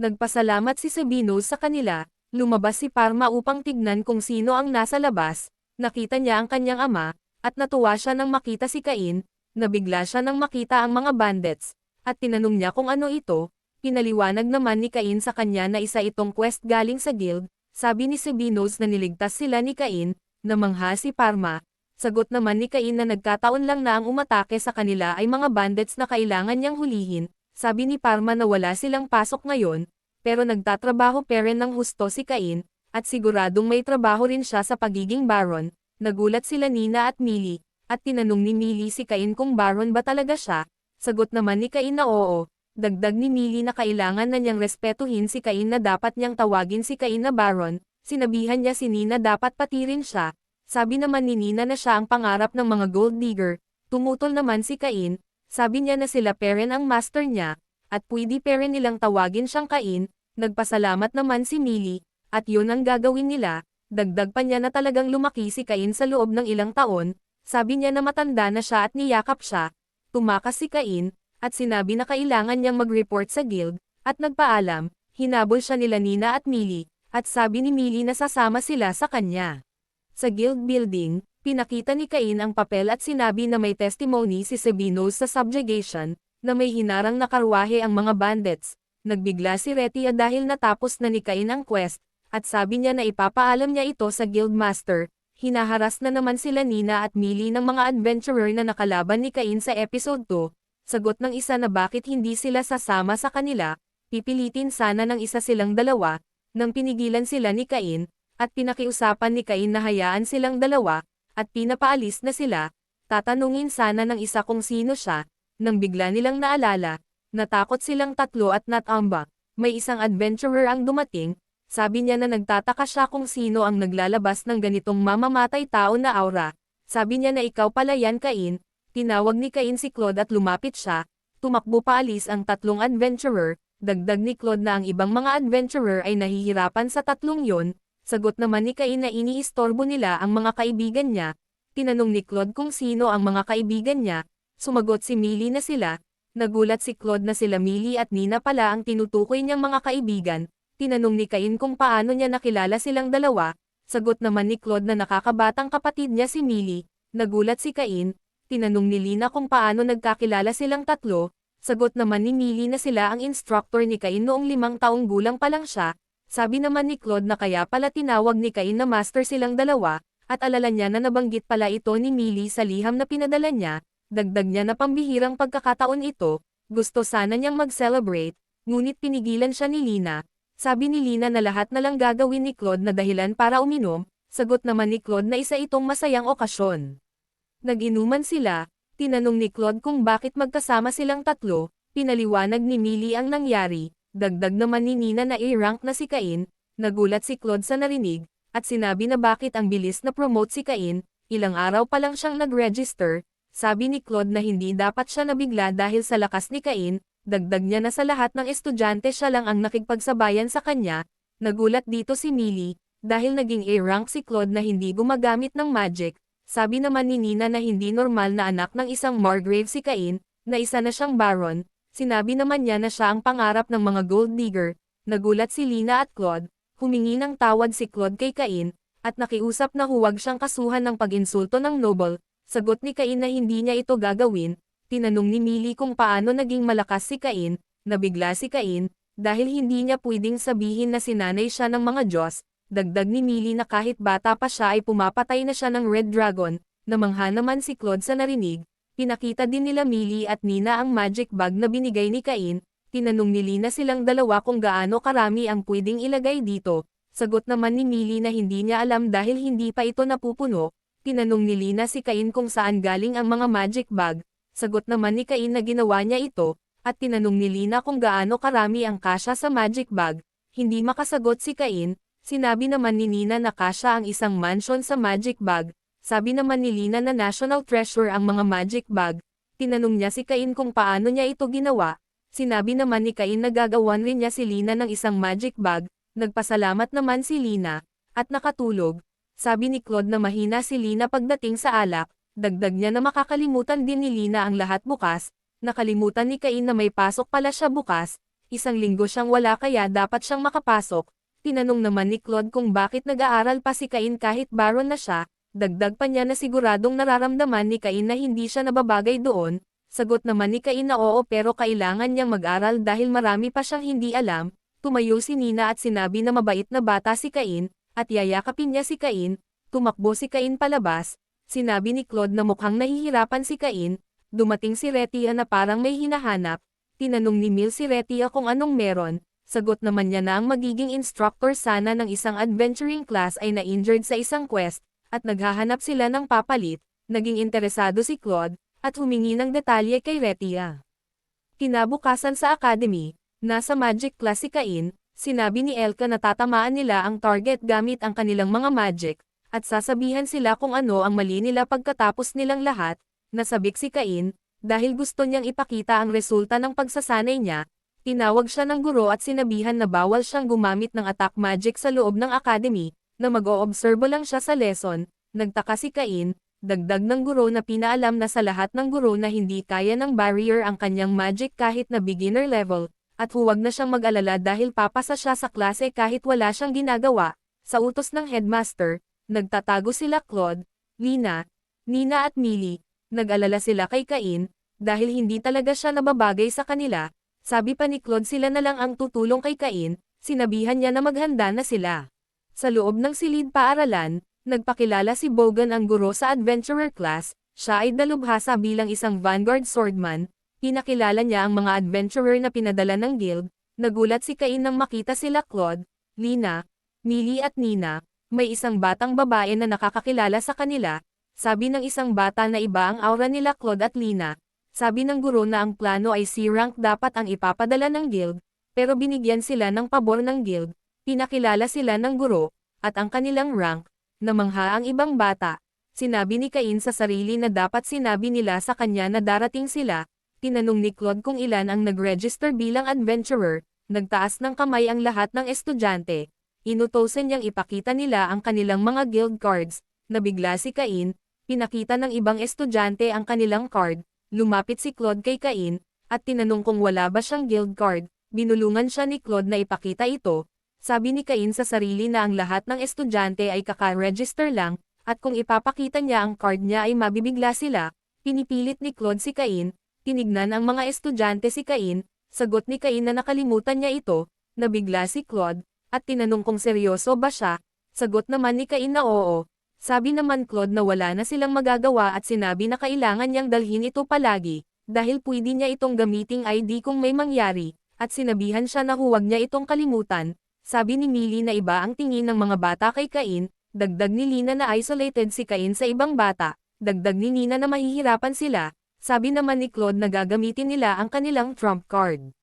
Nagpasalamat si Sabino sa kanila. Lumabas si Parma upang tignan kung sino ang nasa labas. Nakita niya ang kanyang ama, at natuwa siya nang makita si Cain. Nabigla siya nang makita ang mga bandits, at tinanong niya kung ano ito. Pinaliwanag naman ni Cain sa kanya na isa itong quest galing sa guild. Sabi ni Sabinos na niligtas sila ni Cain. Namangha si Parma. Sagot naman ni Cain na nagkataon lang na ang umatake sa kanila ay mga bandits na kailangan niyang hulihin. Sabi ni Parma na wala silang pasok ngayon, pero nagtatrabaho pa rin ng husto si Cain, at siguradong may trabaho rin siya sa pagiging baron. Nagulat sila Nina at Millie. At tinanong ni Millie si Cain kung baron ba talaga siya. Sagot naman ni Cain na oo. Dagdag ni Millie na kailangan na niyang respetuhin si Cain na dapat niyang tawagin si Cain na baron. Sinabihan niya si Nina dapat pati rin siya. Sabi naman ni Nina na siya ang pangarap ng mga gold digger. Tumutol naman si Cain. Sabi niya na sila Perrin ang master niya. At pwede Perrin nilang tawagin siyang Cain. Nagpasalamat naman si Millie. At yun ang gagawin nila. Dagdag pa niya na talagang lumaki si Cain sa loob ng ilang taon. Sabi niya na matanda na siya at niyakap siya. Tumakas si Cain, at sinabi na kailangan niyang mag-report sa guild, at nagpaalam. Hinabol siya nila Nina at Millie, at sabi ni Millie na sasama sila sa kanya. Sa guild building, pinakita ni Cain ang papel at sinabi na may testimony si Sabinos sa subjugation, na may hinarang na karwahe ang mga bandits. Nagbigla si Retia dahil natapos na ni Cain ang quest, at sabi niya na ipapaalam niya ito sa guild master. Hinaharas na naman sila Nina at Millie ng mga adventurer na nakalaban ni Cain sa episode 2. Sagot ng isa na bakit hindi sila sasama sa kanila, pipilitin sana ng isa silang dalawa, nang pinigilan sila ni Cain, at pinakiusapan ni Cain na hayaan silang dalawa, at pinapaalis na sila. Tatanungin sana ng isa kung sino siya, nang bigla nilang naalala. Natakot silang tatlo at natambak. May isang adventurer ang dumating. Sabi niya na nagtataka siya kung sino ang naglalabas ng ganitong mamamatay tao na aura. Sabi niya na ikaw pala yan Cain. Tinawag ni Cain si Claude at lumapit siya. Tumakbo paalis ang tatlong adventurer. Dagdag ni Claude na ang ibang mga adventurer ay nahihirapan sa tatlong yon. Sagot naman ni Cain na iniistorbo nila ang mga kaibigan niya. Tinanong ni Claude kung sino ang mga kaibigan niya. Sumagot si Millie na sila. Nagulat si Claude na sila Millie at Nina pala ang tinutukoy niyang mga kaibigan. Tinanong ni Cain kung paano niya nakilala silang dalawa. Sagot naman ni Claude na nakakabatang kapatid niya si Millie. Nagulat si Cain. Tinanong ni Lina kung paano nagkakilala silang tatlo. Sagot naman ni Millie na sila ang instructor ni Cain noong 5 taong gulang pa lang siya. Sabi naman ni Claude na kaya pala tinawag ni Cain na master silang dalawa, at alala niya na nabanggit pala ito ni Millie sa liham na pinadala niya. Dagdag niya na pambihirang pagkakataon ito. Gusto sana niyang mag-celebrate, ngunit pinigilan siya ni Lina. Sabi ni Lina na lahat na lang gagawin ni Claude na dahilan para uminom. Sagot naman ni Claude na isa itong masayang okasyon. Nag-inuman sila. Tinanong ni Claude kung bakit magkasama silang tatlo. Pinaliwanag ni Millie ang nangyari. Dagdag naman ni Nina na A-rank na si Cain. Nagulat si Claude sa narinig, at sinabi na bakit ang bilis na promote si Cain. Ilang araw pa lang siyang nag-register. Sabi ni Claude na hindi dapat siya nabigla dahil sa lakas ni Cain. Dagdag niya na sa lahat ng estudyante siya lang ang nakikipagsabayan sa kanya. Nagulat dito si Millie, dahil naging A-rank si Claude na hindi gumagamit ng magic. Sabi naman ni Nina na hindi normal na anak ng isang Margrave si Cain, na isa na siyang baron. Sinabi naman niya na siya ang pangarap ng mga gold digger. Nagulat si Lina at Claude. Humingi ng tawad si Claude kay Cain, at nakiusap na huwag siyang kasuhan ng pag-insulto ng noble. Sagot ni Cain na hindi niya ito gagawin. Tinanong ni Millie kung paano naging malakas si Cain, nabigla si Cain, dahil hindi niya pwedeng sabihin na sinanay siya ng mga Diyos. Dagdag ni Millie na kahit bata pa siya ay pumapatay na siya ng Red Dragon. Namangha naman si Claude sa narinig. Pinakita din nila Millie at Nina ang magic bag na binigay ni Cain. Tinanong ni Lina silang dalawa kung gaano karami ang pwedeng ilagay dito. Sagot naman ni Millie na hindi niya alam dahil hindi pa ito napupuno. Tinanong ni Lina si Cain kung saan galing ang mga magic bag. Sagot naman ni Cain na ginawa niya ito, at tinanong ni Lina kung gaano karami ang kasya sa magic bag. Hindi makasagot si Cain. Sinabi naman ni Nina na kasya ang isang mansion sa magic bag. Sabi naman ni Lina na national treasure ang mga magic bag. Tinanong niya si Cain kung paano niya ito ginawa. Sinabi naman ni Cain na gagawan rin niya si Lina ng isang magic bag. Nagpasalamat naman si Lina, at nakatulog. Sabi ni Claude na mahina si Lina pagdating sa alak. Dagdag niya na makakalimutan din ni Lina ang lahat bukas. Nakalimutan ni Cain na may pasok pala siya bukas. Isang linggo siyang wala kaya dapat siyang makapasok. Tinanong naman ni Claude kung bakit nag-aaral pa si Cain kahit baron na siya. Dagdag pa niya na siguradong nararamdaman ni Cain na hindi siya nababagay doon. Sagot naman ni Cain na oo pero kailangan niyang mag-aral dahil marami pa siyang hindi alam. Tumayo si Nina at sinabi na mabait na bata si Cain, at yayakapin niya si Cain. Tumakbo si Cain palabas. Sinabi ni Claude na mukhang nahihirapan si Cain. Dumating si Retia na parang may hinahanap. Tinanong ni Mil si Retia kung anong meron. Sagot naman niya na ang magiging instructor sana ng isang adventuring class ay na-injured sa isang quest, at naghahanap sila ng papalit. Naging interesado si Claude, at humingi ng detalye kay Retia. Kinabukasan sa academy, nasa magic class si Cain, sinabi ni Elka na tatamaan nila ang target gamit ang kanilang mga magic, at sasabihan sila kung ano ang mali nila pagkatapos nilang lahat. Nasabik si Cain, dahil gusto niyang ipakita ang resulta ng pagsasanay niya. Tinawag siya ng guro at sinabihan na bawal siyang gumamit ng attack magic sa loob ng academy, na mag-oobserbo lang siya sa lesson. Nagtaka si Cain. Dagdag ng guro na pinaalam na sa lahat ng guro na hindi kaya ng barrier ang kanyang magic kahit na beginner level, at huwag na siyang mag-alala dahil papasa siya sa klase kahit wala siyang ginagawa. Sa utos ng headmaster, nagtatago sila Claude, Lina, Nina at Millie. Nag-alala sila kay Cain, dahil hindi talaga siya nababagay sa kanila. Sabi pa ni Claude sila na lang ang tutulong kay Cain, sinabihan niya na maghanda na sila. Sa loob ng silid paaralan, nagpakilala si Bogan ang guro sa adventurer class. Siya ay dalubhasa bilang isang vanguard swordman. Pinakilala niya ang mga adventurer na pinadala ng guild. Nagulat si Cain nang makita sila Claude, Lina, Millie at Nina. May isang batang babae na nakakakilala sa kanila. Sabi ng isang bata na iba ang aura nila Claude at Lina. Sabi ng guro na ang plano ay C-rank dapat ang ipapadala ng guild, pero binigyan sila ng pabor ng guild. Pinakilala sila ng guro, at ang kanilang rank. Namangha ang ibang bata. Sinabi ni Cain sa sarili na dapat sinabi nila sa kanya na darating sila. Tinanong ni Claude kung ilan ang nag-register bilang adventurer. Nagtaas ng kamay ang lahat ng estudyante. Inutosan niyang ipakita nila ang kanilang mga guild cards. Nabigla si Cain. Pinakita ng ibang estudyante ang kanilang card. Lumapit si Claude kay Cain, at tinanong kung wala ba siyang guild card. Binulungan siya ni Claude na ipakita ito. Sabi ni Cain sa sarili na ang lahat ng estudyante ay kaka-register lang, at kung ipapakita niya ang card niya ay mabibigla sila. Pinipilit ni Claude si Cain. Tinignan ang mga estudyante si Cain. Sagot ni Cain na nakalimutan niya ito. Nabigla si Claude, at tinanong kung seryoso ba siya. Sagot naman ni Cain na oo. Sabi naman Claude na wala na silang magagawa at sinabi na kailangan niyang dalhin ito palagi, dahil pwede niya itong gamiting ID kung may mangyari, at sinabihan siya na huwag niya itong kalimutan. Sabi ni Millie na iba ang tingin ng mga bata kay Cain. Dagdag ni Lina na isolated si Cain sa ibang bata. Dagdag ni Nina na mahihirapan sila. Sabi naman ni Claude na gagamitin nila ang kanilang trump card.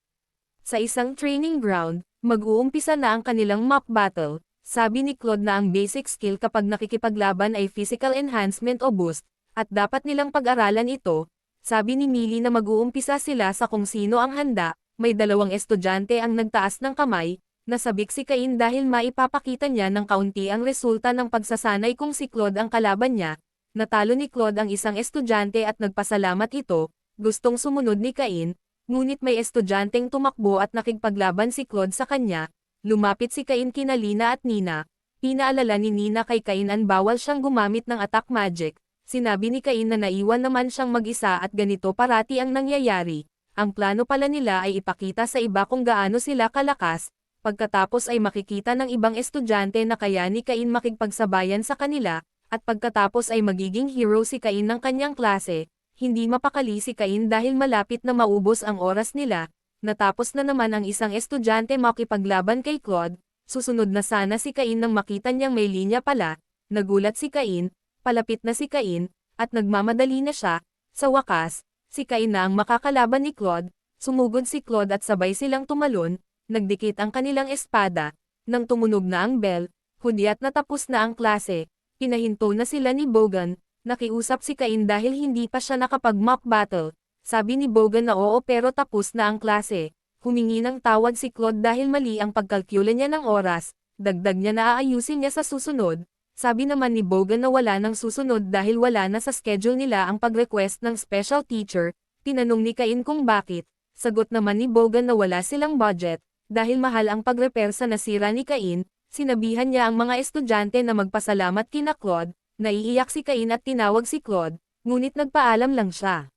Sa isang training ground, mag-uumpisa na ang kanilang mock battle. Sabi ni Claude na ang basic skill kapag nakikipaglaban ay physical enhancement o boost, at dapat nilang pag-aralan ito. Sabi ni Millie na mag-uumpisa sila sa kung sino ang handa. May dalawang estudyante ang nagtaas ng kamay. Nasabik si Cain dahil maipapakita niya ng kaunti ang resulta ng pagsasanay kung si Claude ang kalaban niya. Natalo ni Claude ang isang estudyante at nagpasalamat ito. Gustong sumunod ni Cain, ngunit may estudyanteng tumakbo at nakipaglaban si Claude sa kanya. Lumapit si Cain kina Lina at Nina. Pinaalala ni Nina kay Cain ang bawal siyang gumamit ng attack magic. Sinabi ni Cain na naiwan naman siyang mag-isa at ganito parati ang nangyayari. Ang plano pala nila ay ipakita sa iba kung gaano sila kalakas, pagkatapos ay makikita ng ibang estudyante na kaya ni Cain makipagsabayan sa kanila, at pagkatapos ay magiging hero si Cain ng kanyang klase. Hindi mapakali si Cain dahil malapit na maubos ang oras nila. Natapos na naman ang isang estudyante makipaglaban kay Claude. Susunod na sana si Cain nang makita niyang may linya pala. Nagulat si Cain, palapit na si Cain, at nagmamadali na siya. Sa wakas, si Cain na ang makakalaban ni Claude. Sumugod si Claude at sabay silang tumalon. Nagdikit ang kanilang espada. Nang tumunog na ang bell, hudyat na tapos na ang klase. Pinahinto na sila ni Bogan. Nakiusap si Cain dahil hindi pa siya nakapag-mock battle. Sabi ni Bogan na oo pero tapos na ang klase. Humingi ng tawad si Claude dahil mali ang pagkalkula niya ng oras. Dagdag niya na aayusin niya sa susunod. Sabi naman ni Bogan na wala nang susunod dahil wala na sa schedule nila ang pag-request ng special teacher. Tinanong ni Cain kung bakit. Sagot naman ni Bogan na wala silang budget. Dahil mahal ang pag-repair sa nasira ni Cain, sinabihan niya ang mga estudyante na magpasalamat kina Claude. Naiiyak si Cain at tinawag si Claude, ngunit nagpaalam lang siya.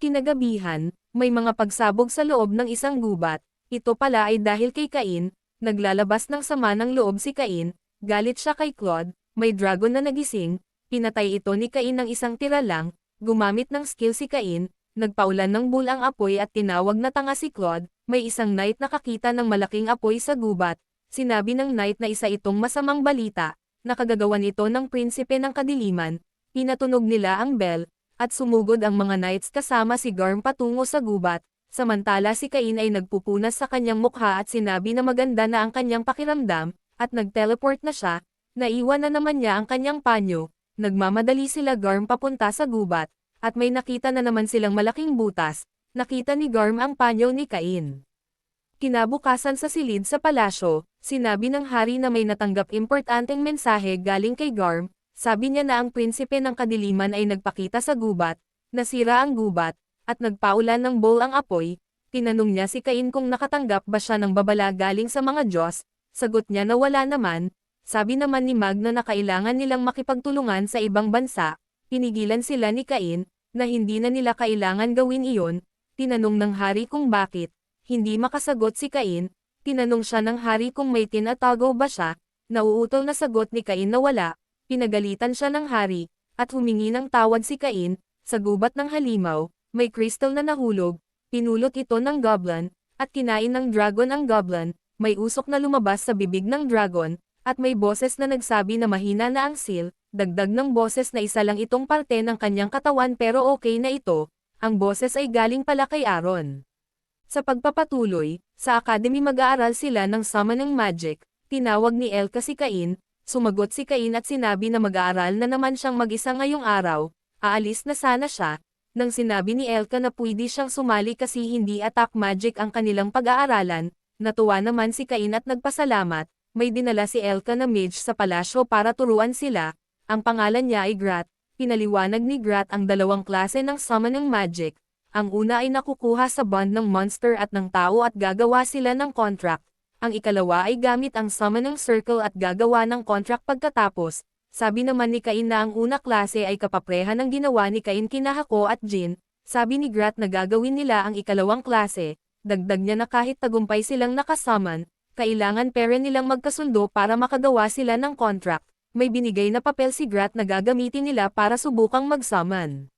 Kinagabihan, may mga pagsabog sa loob ng isang gubat. Ito pala ay dahil kay Cain. Naglalabas ng sama ng loob si Cain. Galit siya kay Claude. May dragon na nagising. Pinatay ito ni Cain ng isang tira lang. Gumamit ng skill si Cain. Nagpaulan ng bulang apoy at tinawag na tanga si Claude. May isang knight nakakita ng malaking apoy sa gubat. Sinabi ng knight na isa itong masamang balita. Nakagagawan ito ng prinsipe ng kadiliman. Pinatunog nila ang bell, at sumugod ang mga knights kasama si Garm patungo sa gubat. Samantala si Cain ay nagpupunas sa kanyang mukha at sinabi na maganda na ang kanyang pakiramdam, at nag-teleport na siya. Naiwan na naman niya ang kanyang panyo. Nagmamadali sila Garm papunta sa gubat, at may nakita na naman silang malaking butas. Nakita ni Garm ang panyo ni Cain. Kinabukasan sa silid sa palasyo, sinabi ng hari na may natanggap importanteng mensahe galing kay Garm. Sabi niya na ang prinsipe ng kadiliman ay nagpakita sa gubat, nasira ang gubat, at nagpaulan ng bowl ang apoy. Tinanong niya si Cain kung nakatanggap ba siya ng babala galing sa mga Diyos. Sagot niya na wala naman. Sabi naman ni Magna na kailangan nilang makipagtulungan sa ibang bansa. Pinigilan sila ni Cain, na hindi na nila kailangan gawin iyon. Tinanong ng hari kung bakit. Hindi makasagot si Cain. Tinanong siya ng hari kung may tinatago ba siya. Nauutol na sagot ni Cain na wala. Pinagalitan siya ng hari, at humingi ng tawad si Cain. Sa gubat ng halimaw, may crystal na nahulog. Pinulot ito ng goblin, at kinain ng dragon ang goblin. May usok na lumabas sa bibig ng dragon, at may boses na nagsabi na mahina na ang seal. Dagdag ng boses na isa lang itong parte ng kanyang katawan pero okay na ito. Ang boses ay galing pala kay Aaron. Sa pagpapatuloy, sa academy mag-aaral sila ng summoning magic. Tinawag ni Elka si Cain. Sumagot si Cain at sinabi na mag-aaral na naman siyang mag-isa ngayong araw. Aalis na sana siya. Nang sinabi ni Elka na pwede siyang sumali kasi hindi attack magic ang kanilang pag-aaralan, natuwa naman si Cain at nagpasalamat. May dinala si Elka na mage sa palasyo para turuan sila. Ang pangalan niya ay Grat. Pinaliwanag ni Grat ang dalawang klase ng summoning magic. Ang una ay nakukuha sa bond ng monster at ng tao at gagawa sila ng contract. Ang ikalawa ay gamit ang summoning circle at gagawa ng contract pagkatapos. Sabi naman ni Cain na ang una klase ay kapaprehan ng ginawa ni Cain kina Hako at Jin. Sabi ni Grat na gagawin nila ang ikalawang klase. Dagdag niya na kahit tagumpay silang nakasummon, kailangan pera nilang magkasundo para makagawa sila ng contract. May binigay na papel si Grat na gagamitin nila para subukang mag-summon.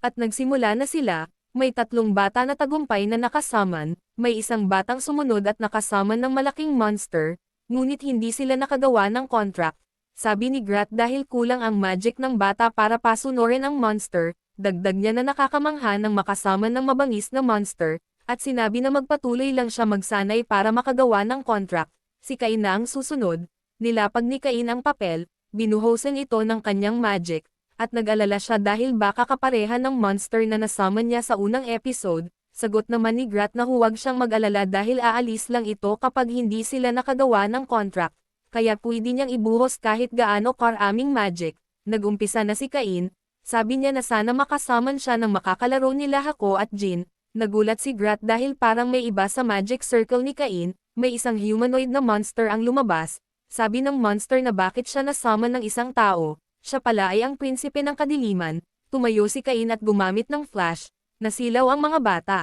At nagsimula na sila. May 3 bata na tagumpay na nakasummon, may isang batang sumunod at nakasummon ng malaking monster, ngunit hindi sila nakagawa ng contract. Sabi ni Grat dahil kulang ang magic ng bata para pasunurin ang monster, dagdag niya na nakakamangha ng makasummon ng mabangis na monster, at sinabi na magpatuloy lang siya magsanay para makagawa ng contract. Si Cain na ang susunod, nilapag ni Cain ang papel, binuhusan ito ng kanyang magic. At nag-alala siya dahil baka kapareha ng monster na nasummon niya sa unang episode. Sagot naman ni Grat na huwag siyang mag-alala dahil aalis lang ito kapag hindi sila nakagawa ng contract. Kaya pwede niyang ibuhos kahit gaano karaming magic. Nagumpisa na si Cain. Sabi niya na sana makasummon siya ng makakalaro nila Hako at Jin. Nagulat si Grat dahil parang may iba sa magic circle ni Cain, may isang humanoid na monster ang lumabas. Sabi ng monster na bakit siya na-summon ng isang tao, siya pala ay ang prinsipe ng kadiliman. Tumayo si Cain at gumamit ng flash, nasilaw ang mga bata.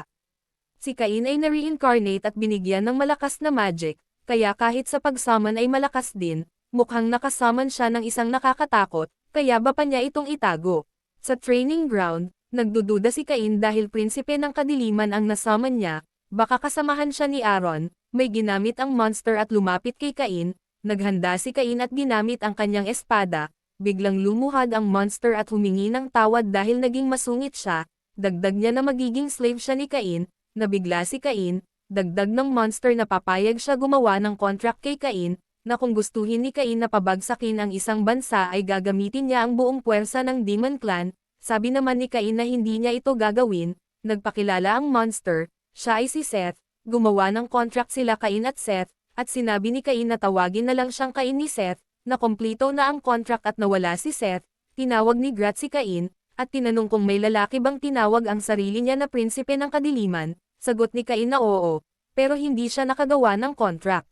Si Cain ay na-reincarnate at binigyan ng malakas na magic, kaya kahit sa pag-summon ay malakas din, mukhang nakasummon siya ng isang nakakatakot, kaya ba pa niya itong itago. Sa training ground, nagdududa si Cain dahil prinsipe ng kadiliman ang nasummon niya, baka kasamahan siya ni Aaron, may ginamit ang monster at lumapit kay Cain, naghanda si Cain at ginamit ang kanyang espada, biglang lumuhad ang monster at humingi ng tawad dahil naging masungit siya, dagdag niya na magiging slave siya ni Cain, nabigla si Cain, dagdag ng monster na papayag siya gumawa ng contract kay Cain, na kung gustuhin ni Cain na pabagsakin ang isang bansa ay gagamitin niya ang buong puwersa ng Demon Clan, sabi naman ni Cain na hindi niya ito gagawin, nagpakilala ang monster, siya ay si Seth, gumawa ng contract sila Cain at Seth, at sinabi ni Cain na tawagin na lang siyang Cain ni Seth, na kompleto na ang contract at nawala si Seth, tinawag ni Grat si Cain, at tinanong kung may lalaki bang tinawag ang sarili niya na prinsipe ng kadiliman, sagot ni Cain na oo, pero hindi siya nakagawa ng contract.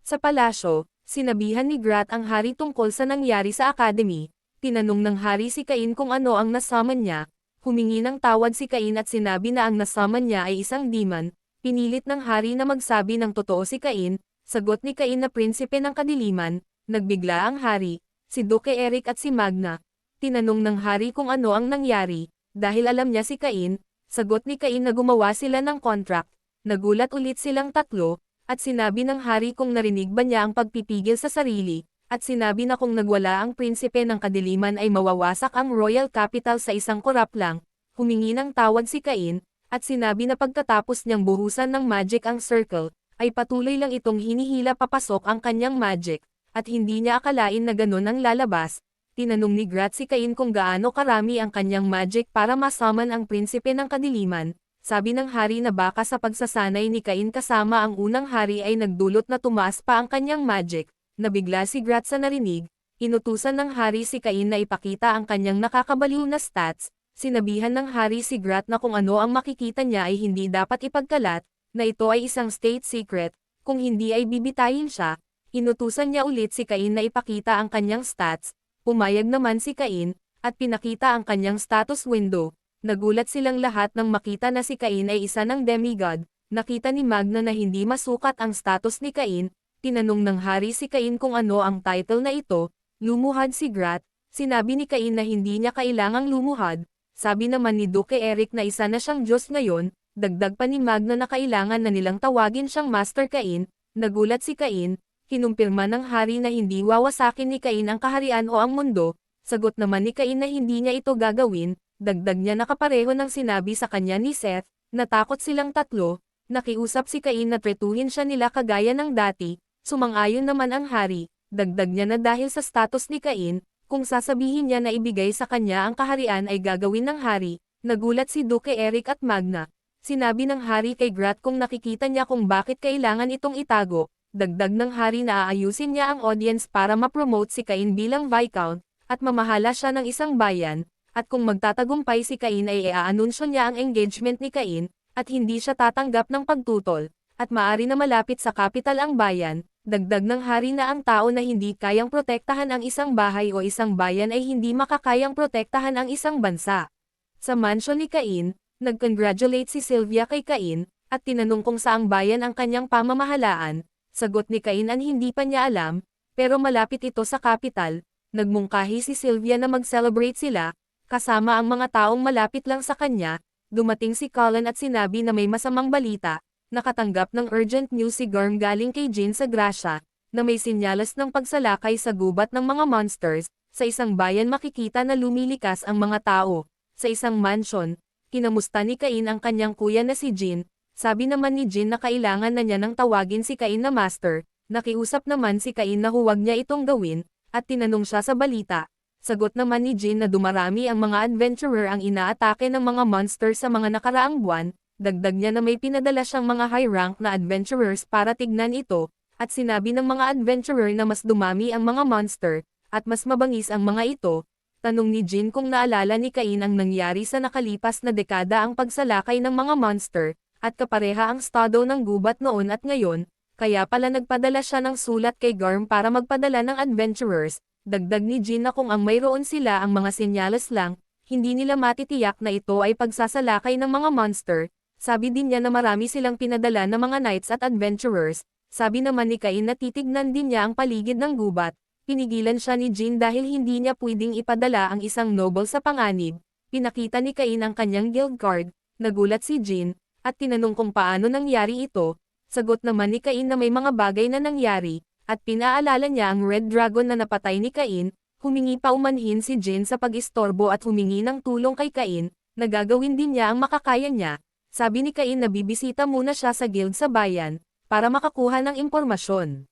Sa palasyo, sinabihan ni Grat ang hari tungkol sa nangyari sa academy, tinanong ng hari si Cain kung ano ang nasummon niya, humingi ng tawad si Cain at sinabi na ang nasummon niya ay isang demon, pinilit ng hari na magsabi ng totoo si Cain, sagot ni Cain na prinsipe ng kadiliman, nagbigla ang hari, si Duke Eric at si Magna, tinanong ng hari kung ano ang nangyari, dahil alam niya si Cain, sagot ni Cain na gumawa sila ng contract, nagulat ulit silang tatlo, at sinabi ng hari kung narinig ba niya ang pagpipigil sa sarili, at sinabi na kung nagwala ang prinsipe ng kadiliman ay mawawasak ang royal capital sa isang korap lang, humingi ng tawad si Cain, at sinabi na pagkatapos niyang buhusan ng magic ang circle, ay patuloy lang itong hinihila papasok ang kanyang magic, at hindi niya akalain na ganun ang lalabas. Tinanong ni Grat si Cain kung gaano karami ang kanyang magic para masummon ang prinsipe ng kadiliman. Sabi ng hari na baka sa pagsasanay ni Cain kasama ang unang hari ay nagdulot na tumaas pa ang kanyang magic. Nabigla si Grat sa narinig, inutusan ng hari si Cain na ipakita ang kanyang nakakabaliw na stats. Sinabihan ng hari si Grat na kung ano ang makikita niya ay hindi dapat ipagkalat, na ito ay isang state secret, kung hindi ay bibitayin siya. Inutusan niya ulit si Cain na ipakita ang kanyang stats, pumayag naman si Cain, at pinakita ang kanyang status window. Nagulat silang lahat nang makita na si Cain ay isa ng demigod, nakita ni Magna na hindi masukat ang status ni Cain, tinanong ng hari si Cain kung ano ang title na ito, lumuhad si Grat, sinabi ni Cain na hindi niya kailangang lumuhad, sabi naman ni Duke Eric na isa na siyang Diyos ngayon, dagdag pa ni Magna na kailangan na nilang tawagin siyang Master Cain, nagulat si Cain, kinumpirma ng hari na hindi wawasakin ni Cain ang kaharian o ang mundo, sagot naman ni Cain na hindi niya ito gagawin, dagdag niya na kapareho ng sinabi sa kanya ni Seth, natakot silang tatlo, nakiusap si Cain na tretuhin siya nila kagaya ng dati, sumang-ayon naman ang hari, dagdag niya na dahil sa status ni Cain, kung sasabihin niya na ibigay sa kanya ang kaharian ay gagawin ng hari, nagulat si Duke Eric at Magna. Sinabi ng hari kay Grat kung nakikita niya kung bakit kailangan itong itago, dagdag ng hari na aayusin niya ang audience para ma-promote si Cain bilang Viscount, at mamahala siya ng isang bayan, at kung magtatagumpay si Cain ay iaanunsyo niya ang engagement ni Cain, at hindi siya tatanggap ng pagtutol, at maari na malapit sa kapital ang bayan. Dagdag ng hari na ang tao na hindi kayang protektahan ang isang bahay o isang bayan ay hindi makakayang protektahan ang isang bansa. Sa mansion ni Cain, nag-congratulate si Sylvia kay Cain, at tinanong kung saang bayan ang kanyang pamamahalaan. Sagot ni Cain ang hindi pa niya alam, pero malapit ito sa kapital. Nagmungkahi si Sylvia na mag-celebrate sila, kasama ang mga taong malapit lang sa kanya. Dumating si Colin at sinabi na may masamang balita. Nakatanggap ng urgent news si Garm galing kay Jane sa Gracia, na may sinyalas ng pagsalakay sa gubat ng mga monsters. Sa isang bayan makikita na lumilikas ang mga tao. Sa isang mansion, kinamusta ni Cain ang kanyang kuya na si Jean. Sabi naman ni Jean na kailangan na niya nang tawagin si Cain na master. Nakiusap naman si Cain na huwag niya itong gawin, at tinanong siya sa balita. Sagot naman ni Jean na dumarami ang mga adventurer ang inaatake ng mga monsters sa mga nakaraang buwan. Dagdag niya na may pinadala siyang mga high-rank na adventurers para tignan ito, at sinabi ng mga adventurer na mas dumami ang mga monster, at mas mabangis ang mga ito. Tanong ni Jin kung naalala ni Cain ang nangyari sa nakalipas na dekada ang pagsalakay ng mga monster, at kapareha ang estado ng gubat noon at ngayon, kaya pala nagpadala siya ng sulat kay Garm para magpadala ng adventurers. Dagdag ni Jin na kung ang mayroon sila ang mga senyales lang, hindi nila matitiyak na ito ay pagsasalakay ng mga monster. Sabi din niya na marami silang pinadala na mga knights at adventurers. Sabi naman ni Cain na titignan din niya ang paligid ng gubat. Pinigilan siya ni Jin dahil hindi niya pwedeng ipadala ang isang noble sa panganib. Pinakita ni Cain ang kanyang guild card, nagulat si Jin, at tinanong kung paano nangyari ito. Sagot naman ni Cain na may mga bagay na nangyari, at pinaalala niya ang Red Dragon na napatay ni Cain. Humingi pa umanhin si Jin sa pag-istorbo at humingi ng tulong kay Cain, na gagawin din niya ang makakaya niya. Sabi ni Cain na bibisita muna siya sa guild sa bayan, para makakuha ng impormasyon.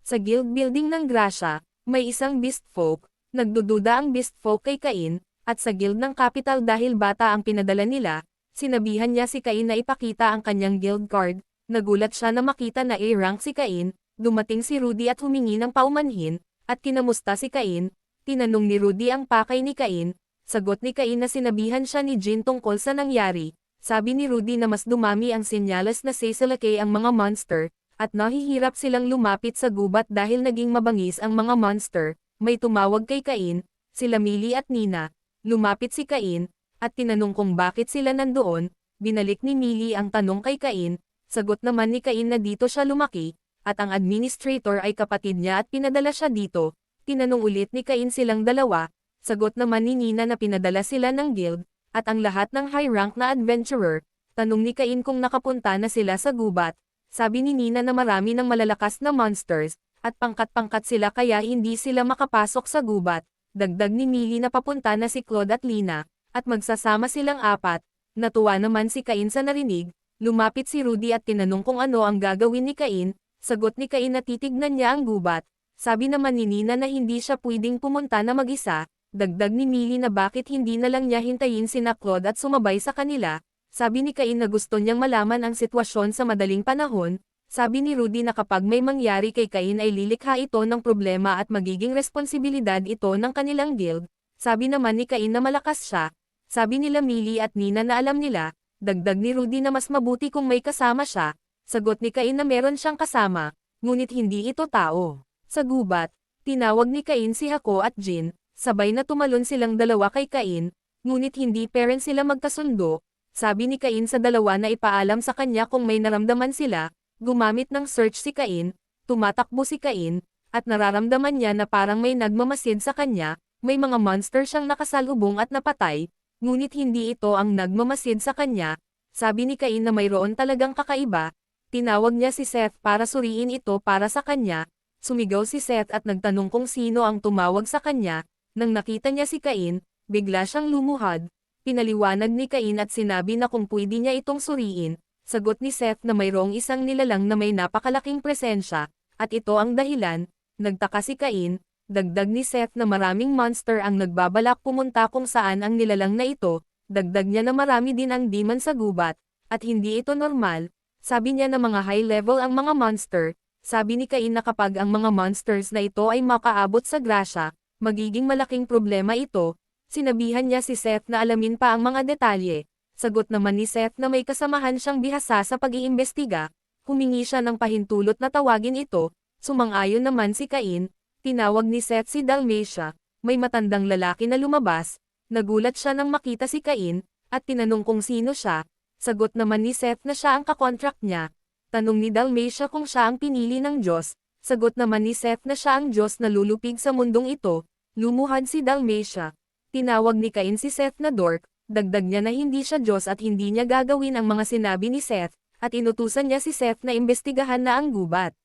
Sa guild building ng Gracia, may isang beast folk, nagdududa ang beast folk kay Cain, at sa guild ng capital dahil bata ang pinadala nila, sinabihan niya si Cain na ipakita ang kanyang guild card. Nagulat siya na makita na A-rank si Cain. Dumating si Rudy at humingi ng paumanhin, at kinamusta si Cain. Tinanong ni Rudy ang pakay ni Cain. Sagot ni Cain na sinabihan siya ni Jin tungkol sa nangyari. Sabi ni Rudy na mas dumami ang senyales na sasalakay ang mga monster, at nahihirap silang lumapit sa gubat dahil naging mabangis ang mga monster. May tumawag kay Cain, sila Millie at Nina. Lumapit si Cain, at tinanong kung bakit sila nandoon. Binalik ni Millie ang tanong kay Cain. Sagot naman ni Cain na dito siya lumaki, at ang administrator ay kapatid niya at pinadala siya dito. Tinanong ulit ni Cain silang dalawa. Sagot naman ni Nina na pinadala sila ng guild, at ang lahat ng high rank na adventurer. Tanong ni Cain kung nakapunta na sila sa gubat. Sabi ni Nina na marami ng malalakas na monsters, at pangkat-pangkat sila kaya hindi sila makapasok sa gubat. Dagdag ni Millie na papunta na si Claude at Lina, at magsasama silang apat. Natuwa naman si Cain sa narinig. Lumapit si Rudy at tinanong kung ano ang gagawin ni Cain. Sagot ni Cain na titignan niya ang gubat. Sabi naman ni Nina na hindi siya pwedeng pumunta na mag-isa. Dagdag ni Millie na bakit hindi na lang niya hintayin sina Claude at sumabay sa kanila. Sabi ni Cain na gusto niyang malaman ang sitwasyon sa madaling panahon. Sabi ni Rudy na kapag may mangyari kay Cain ay lilikha ito ng problema at magiging responsibilidad ito ng kanilang guild. Sabi naman ni Cain na malakas siya. Sabi nila Millie at Nina na alam nila. Dagdag ni Rudy na mas mabuti kung may kasama siya. Sagot ni Cain na meron siyang kasama, ngunit hindi ito tao. Sa gubat, tinawag ni Cain si Hako at Jin. Sabay na tumalon silang dalawa kay Cain, ngunit hindi parent sila magkasundo. Sabi ni Cain sa dalawa na ipaalam sa kanya kung may naramdaman sila. Gumamit ng search si Cain, tumatakbo si Cain, at nararamdaman niya na parang may nagmamasid sa kanya. May mga monster siyang nakasalubong at napatay, ngunit hindi ito ang nagmamasid sa kanya. Sabi ni Cain na mayroon talagang kakaiba. Tinawag niya si Seth para suriin ito para sa kanya. Sumigaw si Seth at nagtanong kung sino ang tumawag sa kanya. Nang nakita niya si Cain, bigla siyang lumuhad. Pinaliwanag ni Cain at sinabi na kung pwede niya itong suriin. Sagot ni Seth na mayroong isang nilalang na may napakalaking presensya, at ito ang dahilan. Nagtaka si Cain. Dagdag ni Seth na maraming monster ang nagbabalak pumunta kung saan ang nilalang na ito. Dagdag niya na marami din ang demon sa gubat, at hindi ito normal. Sabi niya na mga high level ang mga monster. Sabi ni Cain na kapag ang mga monsters na ito ay makaabot sa Gracia, magiging malaking problema ito. Sinabihan niya si Seth na alamin pa ang mga detalye. Sagot naman ni Seth na may kasamahan siyang bihasa sa pag-iimbestiga. Humingi siya ng pahintulot na tawagin ito. Sumang-ayon naman si Cain. Tinawag ni Seth si Dalmatia. May matandang lalaki na lumabas. Nagulat siya nang makita si Cain, at tinanong kung sino siya. Sagot naman ni Seth na siya ang kakontract niya. Tanong ni Dalmatia kung siya ang pinili ng Diyos. Sagot naman ni Seth na siya ang Diyos na lulupig sa mundong ito. Lumuhad si Dalmatia. Tinawag ni Cain si Seth na dork. Dagdag niya na hindi siya Diyos at hindi niya gagawin ang mga sinabi ni Seth, at inutusan niya si Seth na imbestigahan na ang gubat.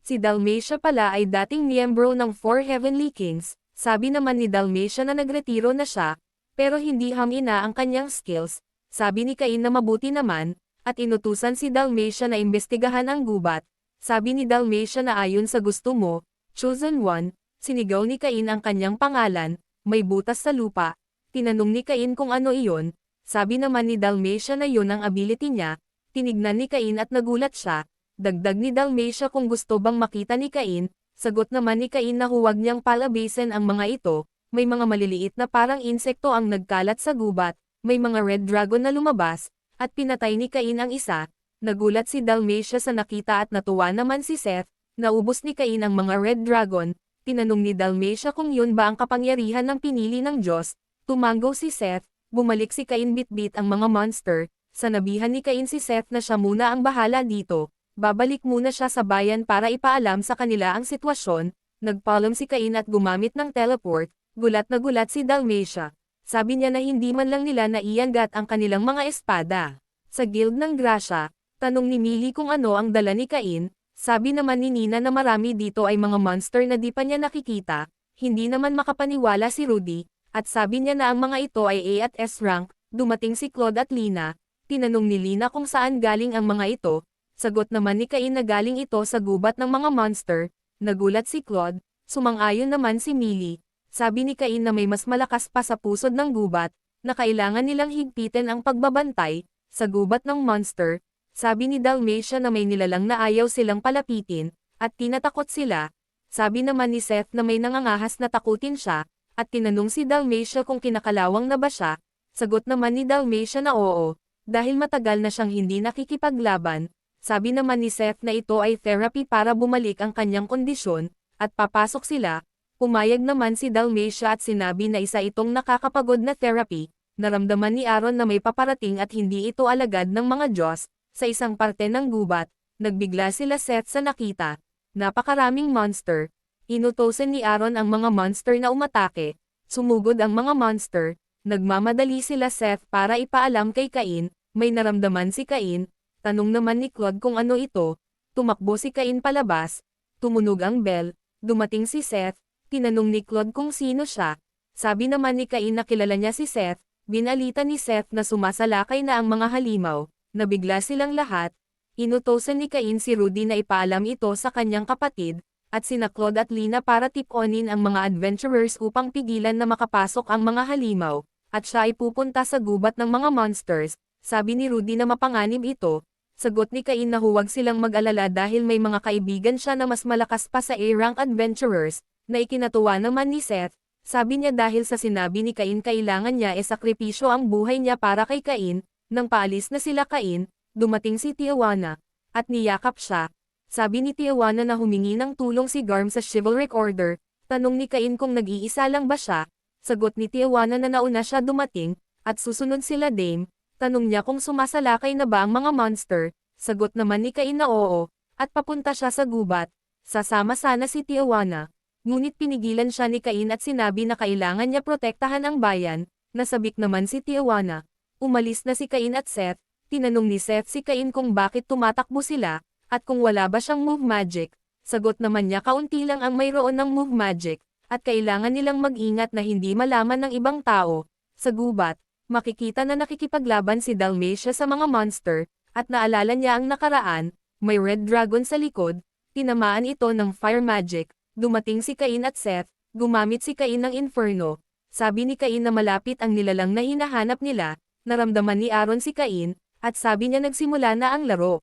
Si Dalmatia pala ay dating miyembro ng Four Heavenly Kings. Sabi naman ni Dalmatia na nagretiro na siya, pero hindi hamina ang kanyang skills. Sabi ni Cain na mabuti naman, at inutusan si Dalmatia na imbestigahan ang gubat. Sabi ni Dalmatia na ayon sa gusto mo, Chosen One. Sinigaw ni Cain ang kanyang pangalan. May butas sa lupa. Tinanong ni Cain kung ano iyon. Sabi naman ni Dalmatia na yun ang ability niya. Tinignan ni Cain at nagulat siya. Dagdag ni Dalmatia kung gusto bang makita ni Cain. Sagot naman ni Cain na huwag niyang palabasin ang mga ito. may mga maliliit na parang insekto ang nagkalat sa gubat, may mga red dragon na lumabas, at pinatay ni Cain ang isa. Nagulat si Dalmatia sa nakita at natuwa naman si Seth. Naubos ni Cain ang mga red dragon. Tinanong ni Dalmatia kung yun ba ang kapangyarihan ng pinili ng Diyos. Tumanggo si Seth. Bumalik si Cain bitbit ang mga monster. Sanabihan ni Cain si Seth na siya muna ang bahala dito. Babalik muna siya sa bayan para ipaalam sa kanila ang sitwasyon. Nagpaalam si Cain at gumamit ng teleport. Gulat na gulat si Dalmatia. Sabi niya na hindi man lang nila naianggat ang kanilang mga espada. Sa Guild ng Grasya, tanong ni Millie kung ano ang dala ni Cain. Sabi naman ni Nina na marami dito ay mga monster na di pa niya nakikita. Hindi naman makapaniwala si Rudy, at sabi niya na ang mga ito ay A at S rank. Dumating si Claude at Lina. Tinanong ni Lina kung saan galing ang mga ito. Sagot naman ni Cain na galing ito sa gubat ng mga monster. Nagulat si Claude. Sumang-ayon naman si Millie. Sabi ni Cain na may mas malakas pa sa pusod ng gubat, na kailangan nilang higpitin ang pagbabantay sa gubat ng monster. Sabi ni Dalmatia na may nilalang na ayaw silang palapitin, at tinatakot sila. Sabi naman ni Seth na may nangangahas na takutin siya, at tinanong si Dalmatia kung kinakalawang na ba siya. Sagot naman ni Dalmatia na oo, dahil matagal na siyang hindi nakikipaglaban. Sabi naman ni Seth na ito ay therapy para bumalik ang kanyang kondisyon, at papasok sila. Pumayag naman si Dalmatia at sinabi na isa itong nakakapagod na therapy. Naramdaman ni Aaron na may paparating at hindi ito alagad ng mga Diyos. Sa isang parte ng gubat, nagbigla sila Seth sa nakita. Napakaraming monster. Inutosan ni Aaron ang mga monster na umatake. Sumugod ang mga monster. Nagmamadali sila Seth para ipaalam kay Cain. May naramdaman si Cain. Tanong naman ni Claude kung ano ito. Tumakbo si Cain palabas. Tumunog ang bell. Dumating si Seth. Tinanong ni Claude kung sino siya. Sabi naman ni Cain na kilala niya si Seth. Binalita ni Seth na sumasalakay na ang mga halimaw. Nabigla silang lahat. Inutosan ni Cain si Rudy na ipaalam ito sa kanyang kapatid, at sina Claude at Lina para tip-onin ang mga adventurers upang pigilan na makapasok ang mga halimaw, at siya ay pupunta sa gubat ng mga monsters. Sabi ni Rudy na mapanganib ito. Sagot ni Cain na huwag silang mag-alala dahil may mga kaibigan siya na mas malakas pa sa A-rank adventurers, na ikinatuwa naman ni Seth. Sabi niya dahil sa sinabi ni Cain kailangan niya sakripisyo ang buhay niya para kay Cain. Nang paalis na sila Cain, dumating si Tijuana, at niyakap siya. Sabi ni Tijuana na humingi ng tulong si Garm sa Chivalric Order. Tanong ni Cain kung nag-iisa lang ba siya. Sagot ni Tijuana na nauna siya dumating, at susunod sila Dame. Tanong niya kung sumasalakay na ba ang mga monster. Sagot naman ni Cain na oo, at papunta siya sa gubat. Sasama sana si Tijuana. Ngunit pinigilan siya ni Cain at sinabi na kailangan niya protektahan ang bayan. Nasabik naman si Tijuana. Umalis na si Cain at Seth. Tinanong ni Seth si Cain kung bakit tumatakbo sila, at kung wala ba siyang move magic. Sagot naman niya kaunti lang ang mayroon ng move magic, at kailangan nilang mag-ingat na hindi malaman ng ibang tao. Sa gubat, makikita na nakikipaglaban si Dalmatia sa mga monster, at naalala niya ang nakaraan, may red dragon sa likod, tinamaan ito ng fire magic. Dumating si Cain at Seth, gumamit si Cain ng inferno. Sabi ni Cain na malapit ang nilalang na hinahanap nila. Naramdaman ni Aaron si Cain, at sabi niya nagsimula na ang laro.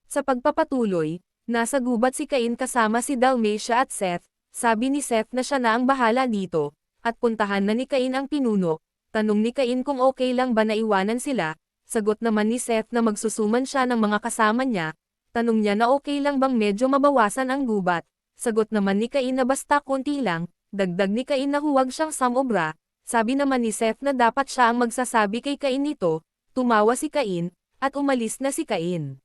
Sa pagpapatuloy, nasa gubat si Cain kasama si Dalmatia at Seth. Sabi ni Seth na siya na ang bahala dito, at puntahan na ni Cain ang pinuno. Tanong ni Cain kung okay lang ba na iwanan sila. Sagot naman ni Seth na magsusuman siya ng mga kasama niya. Tanong niya na okay lang bang medyo mabawasan ang gubat. Sagot naman ni Cain na basta konti lang. Dagdag ni Cain na huwag siyang samobra. Sabi naman ni Seth na dapat siya ang magsasabi kay Cain nito. Tumawa si Cain, at umalis na si Cain.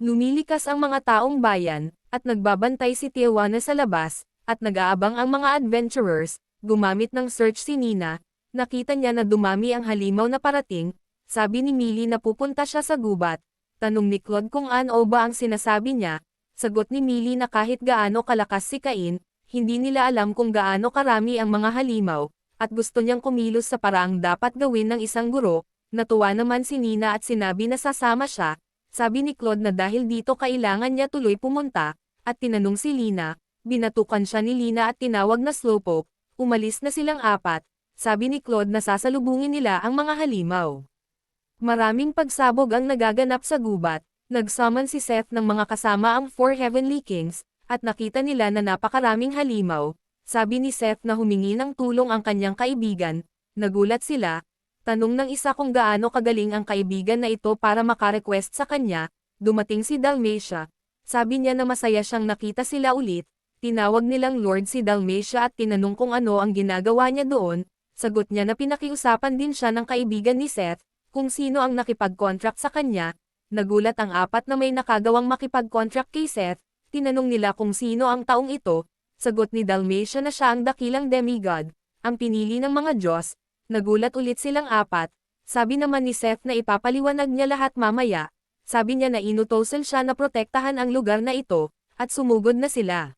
Lumilikas ang mga taong bayan, at nagbabantay si Tijuana sa labas, at nag-aabang ang mga adventurers. Gumamit ng search si Nina. Nakita niya na dumami ang halimaw na parating. Sabi ni Millie na pupunta siya sa gubat. Tanong ni Claude kung ano ba ang sinasabi niya. Sagot ni Millie na kahit gaano kalakas si Cain, hindi nila alam kung gaano karami ang mga halimaw. At gusto niyang kumilos sa paraang dapat gawin ng isang guro. Natuwa naman si Nina at sinabi na sasama siya. Sabi ni Claude na dahil dito kailangan niya tuloy pumunta, at tinanong si Lina. Binatukan siya ni Lina at tinawag na slowpoke. Umalis na silang apat. Sabi ni Claude na sasalubungin nila ang mga halimaw. Maraming pagsabog ang nagaganap sa gubat. Nagsummon si Seth ng mga kasama ang 4 Heavenly Kings, at nakita nila na napakaraming halimaw. sabi ni Seth na humingi ng tulong ang kanyang kaibigan. Nagulat sila. Tanong ng isa kung gaano kagaling ang kaibigan na ito para makarequest sa kanya. Dumating si Dalmatia. Sabi niya na masaya siyang nakita sila ulit. Tinawag nilang Lord si Dalmatia at tinanong kung ano ang ginagawa niya doon. Sagot niya na pinakiusapan din siya ng kaibigan ni Seth, kung sino ang nakipag-contract sa kanya. Nagulat ang apat na may nakagawang makipag-contract kay Seth. Tinanong nila kung sino ang taong ito. Sagot ni Dalmatia na siya ang dakilang demigod, ang pinili ng mga Diyos. Nagulat ulit silang apat. Sabi naman ni Seth na ipapaliwanag niya lahat mamaya. Sabi niya na inutosan siya na protektahan ang lugar na ito, at sumugod na sila.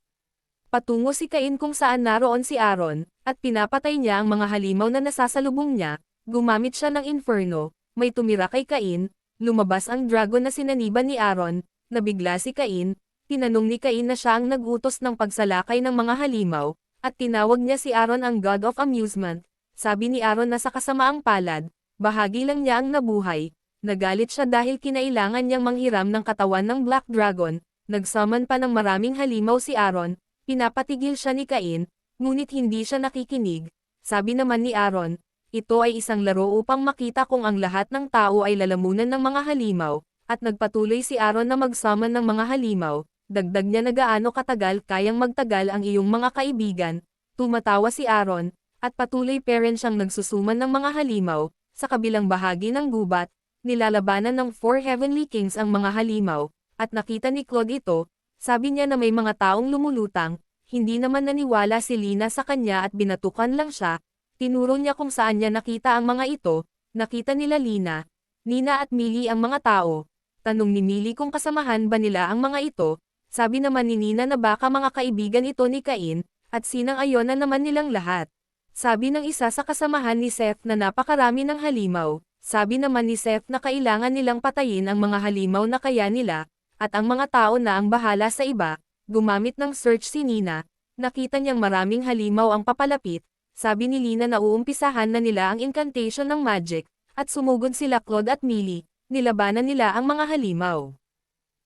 Patungo si Cain kung saan naroon si Aaron, at pinapatay niya ang mga halimaw na nasasalubong niya. Gumamit siya ng inferno, may tumira kay Cain. Lumabas ang dragon na sinaniban ni Aaron. Nabigla si Cain. Tinanong ni Cain na siya ang nag-utos ng pagsalakay ng mga halimaw, at tinawag niya si Aaron ang God of Amusement. Sabi ni Aaron na sa kasamaang palad, bahagi lang niya ang nabuhay. Nagalit siya dahil kinailangan niyang manghiram ng katawan ng Black Dragon. Nagsummon pa ng maraming halimaw si Aaron. Pinapatigil siya ni Cain, ngunit hindi siya nakikinig. Sabi naman ni Aaron, ito ay isang laro upang makita kung ang lahat ng tao ay lalamunan ng mga halimaw, at nagpatuloy si Aaron na mag-summon ng mga halimaw. Dagdag niya na gaano katagal kayang magtagal ang iyong mga kaibigan. Tumatawa si Aaron, at patuloy pa rin siyang nagsusuman ng mga halimaw. Sa kabilang bahagi ng gubat, nilalabanan ng 4 Heavenly Kings ang mga halimaw, at nakita ni Claude ito. Sabi niya na may mga taong lumulutang, hindi naman naniwala si Lina sa kanya at binatukan lang siya. Tinuro niya kung saan niya nakita ang mga ito. Nakita nila Lina, Nina at Millie ang mga tao. Tanong ni Millie kung kasamahan ba nila ang mga ito. Sabi naman ni Nina na baka mga kaibigan ito ni Cain, at sinang-ayon na naman nilang lahat. Sabi ng isa sa kasamahan ni Seth na napakarami ng halimaw. Sabi naman ni Seth na kailangan nilang patayin ang mga halimaw na kaya nila, at ang mga tao na ang bahala sa iba. Gumamit ng search si Nina. Nakita niyang maraming halimaw ang papalapit. Sabi ni Lina na uumpisahan na nila ang incantation ng magic, at sumugod sila Claude at Millie. Nilabanan nila ang mga halimaw.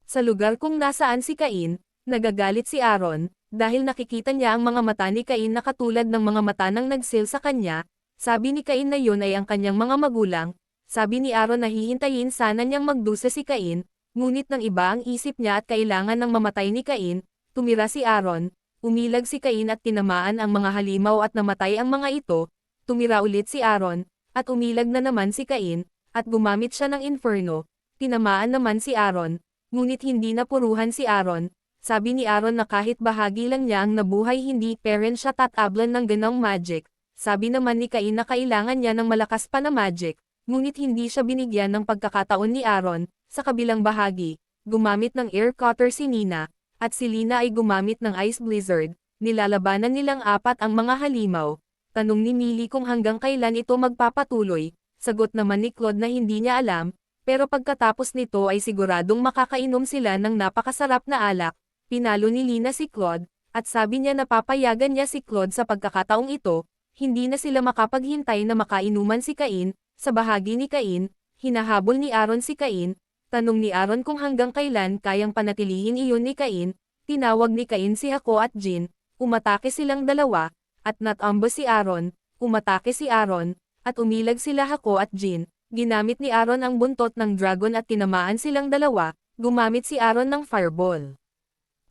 Sa lugar kung nasaan si Cain, nagagalit si Aaron, dahil nakikita niya ang mga mata ni Cain na katulad ng mga mata ng nagsil sa kanya. Sabi ni Cain na yun ay ang kanyang mga magulang. Sabi ni Aaron na hihintayin sana niyang magdusa si Cain, ngunit ng iba ang isip niya at kailangan ng mamatay ni Cain. Tumira si Aaron, umilag si Cain at tinamaan ang mga halimaw at namatay ang mga ito. Tumira ulit si Aaron, at umilag na naman si Cain, at gumamit siya ng inferno. Tinamaan naman si Aaron, ngunit hindi napuruhan si Aaron. Sabi ni Aaron na kahit bahagi lang niya ang nabuhay hindi parent siya tatablan ng ganong magic. Sabi naman ni Cain na kailangan niya ng malakas pa na magic, ngunit hindi siya binigyan ng pagkakataon ni Aaron. Sa kabilang bahagi, gumamit ng air cutter si Nina, at si Lina ay gumamit ng ice blizzard. Nilalabanan nilang apat ang mga halimaw. Tanong ni Millie kung hanggang kailan ito magpapatuloy. Sagot naman ni Claude na hindi niya alam, pero pagkatapos nito ay siguradong makakainom sila ng napakasarap na alak. Pinalo ni Lina si Claude, at sabi niya na papayagan niya si Claude sa pagkakataong ito. Hindi na sila makapaghintay na makainuman si Cain. Sa bahagi ni Cain, hinahabol ni Aaron si Cain. Tanong ni Aaron kung hanggang kailan kayang panatilihin iyon ni Cain. Tinawag ni Cain si Hako at Jin. Umatake silang dalawa, at natumba si Aaron. Umatake si Aaron, at umilag sila Hako at Jin. Ginamit ni Aaron ang buntot ng dragon at tinamaan silang dalawa. Gumamit si Aaron ng fireball.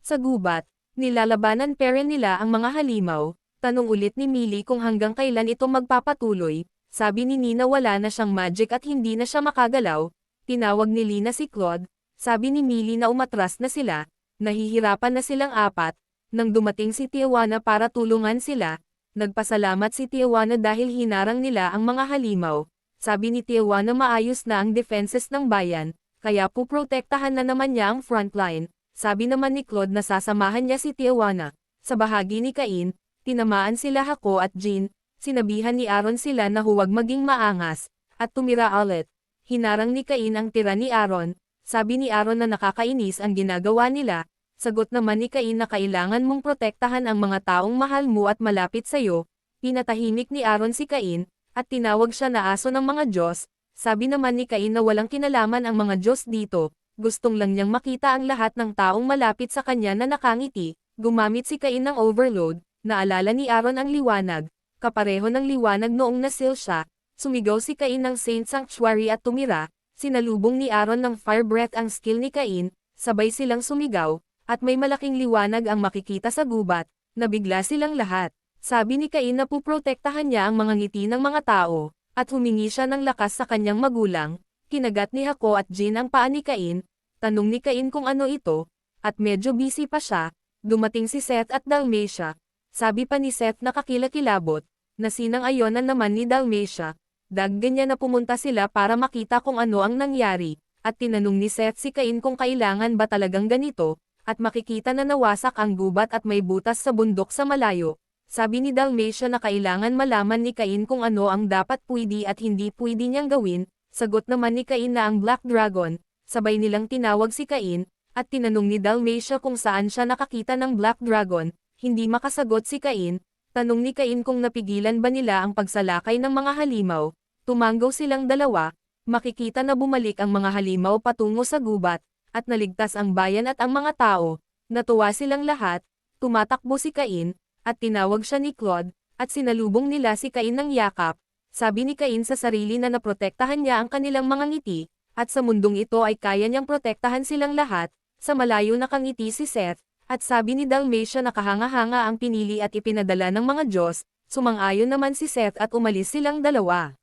Sa gubat, nilalabanan pa rin nila ang mga halimaw. Tanong ulit ni Millie kung hanggang kailan ito magpapatuloy. Sabi ni Nina wala na siyang magic at hindi na siya makagalaw. Tinawag ni Lina si Claude. Sabi ni Millie na umatras na sila. Nahihirapan na silang apat. Nang dumating si Tijuana para tulungan sila, nagpasalamat si Tijuana dahil hinarang nila ang mga halimaw. Sabi ni Tijuana maayos na ang defenses ng bayan, kaya puprotektahan na naman niya ang frontline. Sabi naman ni Claude na sasamahan niya si Tijuana. Sa bahagi ni Cain, tinamaan sila Hako at Jin. Sinabihan ni Aaron sila na huwag maging maangas, at tumira ulit. Hinarang ni Cain ang tira ni Aaron. Sabi ni Aaron na nakakainis ang ginagawa nila. Sagot naman ni Cain na kailangan mong protektahan ang mga taong mahal mo at malapit sa'yo. Pinatahimik ni Aaron si Cain, at tinawag siya na aso ng mga Diyos. Sabi naman ni Cain na walang kinalaman ang mga Diyos dito. Gustong lang niyang makita ang lahat ng taong malapit sa kanya na nakangiti. Gumamit si Cain ng overload. Naalala ni Aaron ang liwanag, kapareho ng liwanag noong nasil siya, sumigaw si Cain ng Saint Sanctuary at tumira, sinalubong ni Aaron ng fire breath ang skill ni Cain, sabay silang sumigaw, at may malaking liwanag ang makikita sa gubat, nabigla silang lahat. Sabi ni Cain na puprotektahan niya ang mga ngiti ng mga tao, at humingi siya ng lakas sa kanyang magulang, kinagat ni Hako at Jin ang paa ni Cain, tanong ni Cain kung ano ito, at medyo busy pa siya, dumating si Seth at Dalmatia. Sabi pa ni Seth na kakilakilabot, na sinang-ayon na naman ni Dalmatia, ganyan na pumunta sila para makita kung ano ang nangyari, at tinanong ni Seth si Cain kung kailangan ba talagang ganito, at makikita na nawasak ang gubat at may butas sa bundok sa malayo. Sabi ni Dalmatia na kailangan malaman ni Cain kung ano ang dapat pwede at hindi pwede niyang gawin, sagot naman ni Cain na ang Black Dragon, sabay nilang tinawag si Cain, at tinanong ni Dalmatia kung saan siya nakakita ng Black Dragon. Hindi makasagot si Cain, tanong ni Cain kung napigilan ba nila ang pagsalakay ng mga halimaw, tumanggaw silang dalawa, makikita na bumalik ang mga halimaw patungo sa gubat, at naligtas ang bayan at ang mga tao, natuwa silang lahat, tumatakbo si Cain, at tinawag siya ni Claude, at sinalubong nila si Cain ng yakap, sabi ni Cain sa sarili na naprotektahan niya ang kanilang mga ngiti, at sa mundong ito ay kaya niyang protektahan silang lahat, sa malayo nakangiti si Seth, at sabi ni Dalmatia na kahanga-hanga ang pinili at ipinadala ng mga Diyos, sumang-ayon naman si Seth at umalis silang dalawa.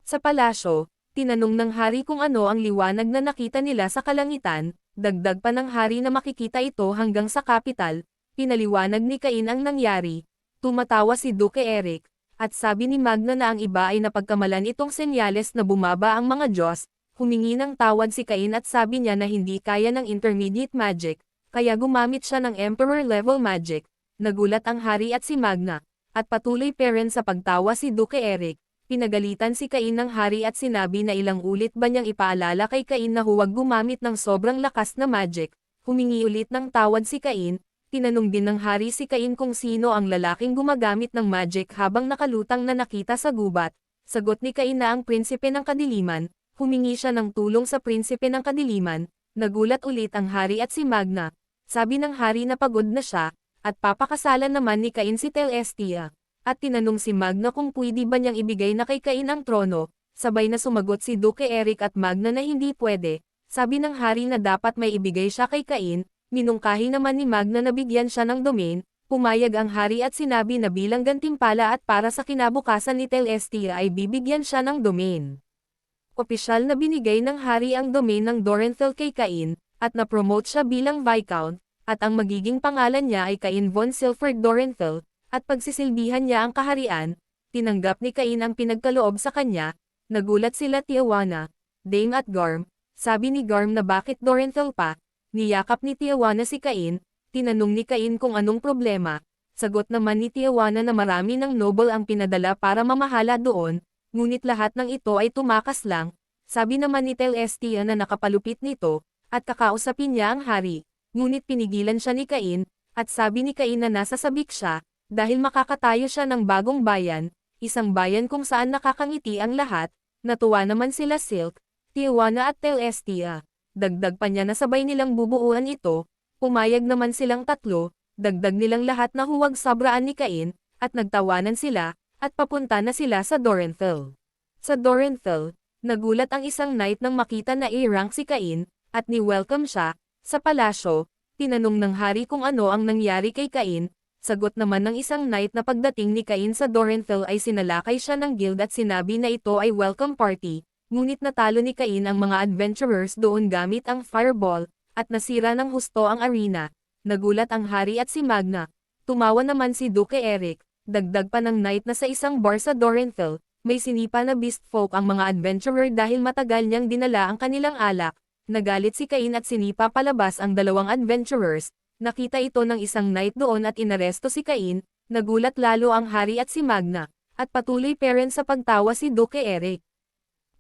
Sa palasyo, tinanong ng hari kung ano ang liwanag na nakita nila sa kalangitan, dagdag pa ng hari na makikita ito hanggang sa kapital, pinaliwanag ni Cain ang nangyari. Tumatawa si Duke Eric, at sabi ni Magna na ang iba ay napagkamalan itong senyales na bumaba ang mga Diyos, humingi ng tawad si Cain at sabi niya na hindi kaya ng intermediate magic, kaya gumamit siya ng Emperor-level magic. Nagulat ang hari at si Magna, at patuloy pa rin sa pagtawa si Duke Eric. Pinagalitan si Cain ng hari at sinabi na ilang ulit ba niyang ipaalala kay Cain na huwag gumamit ng sobrang lakas na magic. Humingi ulit ng tawad si Cain, tinanong din ng hari si Cain kung sino ang lalaking gumagamit ng magic habang nakalutang na nakita sa gubat. Sagot ni Cain na ang prinsipe ng kadiliman, humingi siya ng tulong sa prinsipe ng kadiliman, nagulat ulit ang hari at si Magna. Sabi ng hari na pagod na siya, at papakasalan naman ni Cain si Telestia. At tinanong si Magna kung pwede ba niyang ibigay na kay Cain ang trono, sabay na sumagot si Duke Eric at Magna na hindi pwede. Sabi ng hari na dapat may ibigay siya kay Cain, minungkahi naman ni Magna na bigyan siya ng domain, pumayag ang hari at sinabi na bilang gantimpala at para sa kinabukasan ni Telestia ay bibigyan siya ng domain. Opisyal na binigay ng hari ang domain ng Dorenthal kay Cain, at na-promote siya bilang Viscount, at ang magiging pangalan niya ay Cain von Silford Dorenthal, at pagsisilbihan niya ang kaharian, tinanggap ni Cain ang pinagkaloob sa kanya, nagulat sila Tiawana, Dame at Garm, sabi ni Garm na bakit Dorenthal pa, niyakap ni Tiawana si Cain, tinanong ni Cain kung anong problema, sagot naman ni Tiawana na marami ng noble ang pinadala para mamahala doon, ngunit lahat ng ito ay tumakas lang, sabi naman ni Telestia na nakapalupit nito, at kakausapin niya ang hari, ngunit pinigilan siya ni Cain, at sabi ni Cain na nasa sabik siya, dahil makakatayo siya ng bagong bayan, isang bayan kung saan nakakangiti ang lahat, natuwa naman sila Silk, Tiawana at Telestia, dagdag pa niya na sabay nilang bubuuan ito, pumayag naman silang tatlo, dagdag nilang lahat na huwag sabraan ni Cain, at nagtawanan sila, at papunta na sila sa Dorenthal. Sa Dorenthal, nagulat ang isang knight nang makita na A-rank si Cain, at ni-welcome siya, sa palasyo, tinanong ng hari kung ano ang nangyari kay Cain, sagot naman ng isang knight na pagdating ni Cain sa Dorenthal ay sinalakay siya ng guild at sinabi na ito ay welcome party, ngunit natalo ni Cain ang mga adventurers doon gamit ang fireball, at nasira ng husto ang arena. Nagulat ang hari at si Magna. Tumawa naman si Duke Eric, dagdag pa ng knight na sa isang bar sa Dorenthal, may sinipa na beast folk ang mga adventurer dahil matagal niyang dinala ang kanilang alak. Nagalit si Cain at sinipa palabas ang dalawang adventurers, nakita ito ng isang knight doon at inaresto si Cain, nagulat lalo ang hari at si Magna, at patuloy pa rin sa pagtawa si Duke Eric.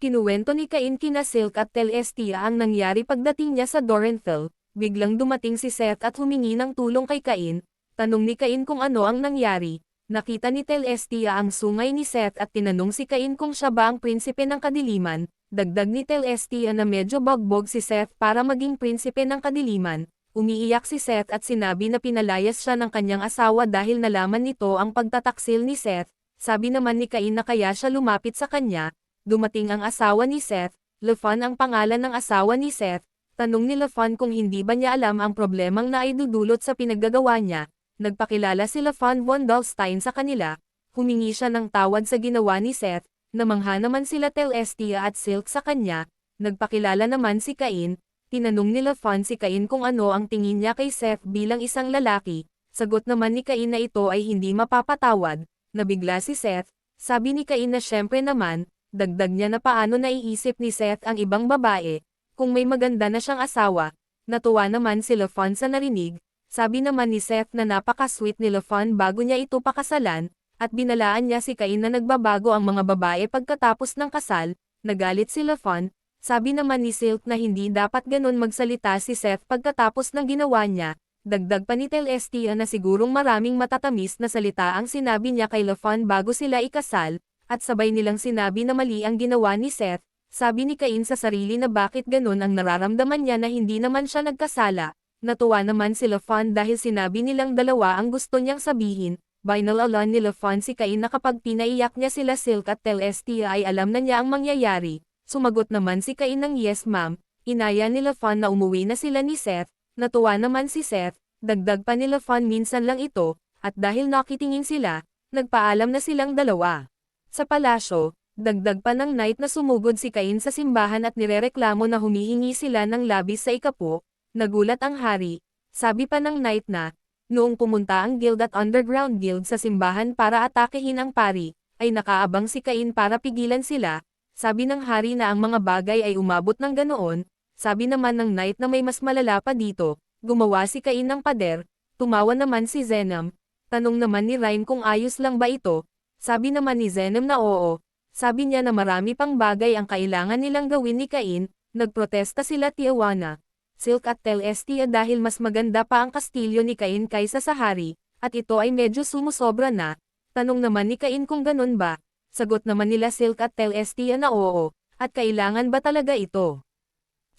Kinuwento ni Cain kina Silk at Telestia ang nangyari pagdating niya sa Dorenthal, biglang dumating si Seth at humingi ng tulong kay Cain, tanong ni Cain kung ano ang nangyari, nakita ni Telestia ang sungay ni Seth at tinanong si Cain kung siya ba ang prinsipe ng kadiliman. Dagdag ni Telestia na medyo bagbog si Seth para maging prinsipe ng kadiliman, Umiiyak si Seth at sinabi na pinalayas siya ng kanyang asawa dahil nalaman nito ang pagtataksil ni Seth. Sabi naman ni Cain na kaya siya lumapit sa kanya. Dumating ang asawa ni Seth, Lefan ang pangalan ng asawa ni Seth. Tanong ni Lefan kung hindi ba niya alam ang problemang naidudulot sa pinaggagawa niya. Nagpakilala si Lefan von Dalstein sa kanila. Humingi siya ng tawad sa ginawa ni Seth. Namangha naman sila Telestia at Silk sa kanya. Nagpakilala naman si Cain. Tinanong ni Lefan si Cain kung ano ang tingin niya kay Seth bilang isang lalaki. Sagot naman ni Cain na ito ay hindi mapapatawad. Nabigla si Seth. Sabi ni Cain na syempre naman, dagdag niya na paano naiisip ni Seth ang ibang babae, kung may maganda na siyang asawa. Natuwa naman si Lefan sa narinig. Sabi naman ni Seth na napaka-sweet ni Lefan bago niya ito pakasalan, at binalaan niya si Cain na nagbabago ang mga babae pagkatapos ng kasal. Nagalit si Lefan. Sabi naman ni Silk na hindi dapat ganun magsalita si Seth pagkatapos ng ginawa niya. Dagdag pa ni Telestia na sigurong maraming matatamis na salita ang sinabi niya kay Lefan bago sila ikasal, at sabay nilang sinabi na mali ang ginawa ni Seth. Sabi ni Cain sa sarili na bakit ganun ang nararamdaman niya na hindi naman siya nagkasala. Natuwa naman si Lefan dahil sinabi nilang dalawa ang gusto niyang sabihin. Binalalan ni Lefan si Cain na kapag pinaiyak niya sila Silk at Telestia ay alam na niya ang mangyayari. Sumagot naman si Cain ng yes ma'am. Inaya ni Lefan na umuwi na sila ni Seth. Natuwa naman si Seth. Dagdag pa ni Lefan minsan lang ito, at dahil nakitingin sila, nagpaalam na silang dalawa. Sa palasyo, dagdag pa ng night na sumugod si Cain sa simbahan at nirereklamo na humihingi sila ng labis sa ikapo. Nagulat ang hari. Sabi pa ng night na, noong pumunta ang guild at underground guild sa simbahan para atakehin ang pari, ay nakaabang si Cain para pigilan sila. Sabi ng hari na ang mga bagay ay umabot ng ganoon. Sabi naman ng knight na may mas malala pa dito. Gumawa si Cain ng pader. Tumawa naman si Zenom. Tanong naman ni Rhyme kung ayos lang ba ito. Sabi naman ni Zenom na oo. Sabi niya na marami pang bagay ang kailangan nilang gawin ni Cain. Nagprotesta sila Tijuana, Silk at Telestia dahil mas maganda pa ang kastilyo ni Cain kaysa sa hari. At ito ay medyo sumusobra na. Tanong naman ni Cain kung ganun ba. Sagot naman nila Silk at Telestia na oo, at kailangan ba talaga ito?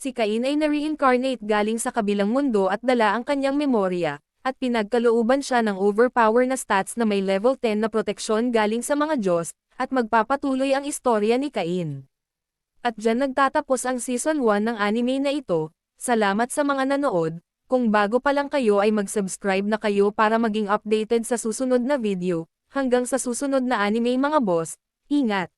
Si Cain ay na-reincarnate galing sa kabilang mundo at dala ang kanyang memorya, at pinagkalooban siya ng overpower na stats na may level 10 na proteksyon galing sa mga Diyos, at magpapatuloy ang istorya ni Cain. At dyan nagtatapos ang Season 1 ng anime na ito. Salamat sa mga nanood. Kung bago pa lang kayo ay mag-subscribe na kayo para maging updated sa susunod na video. Hanggang sa susunod na anime mga boss. Ingat!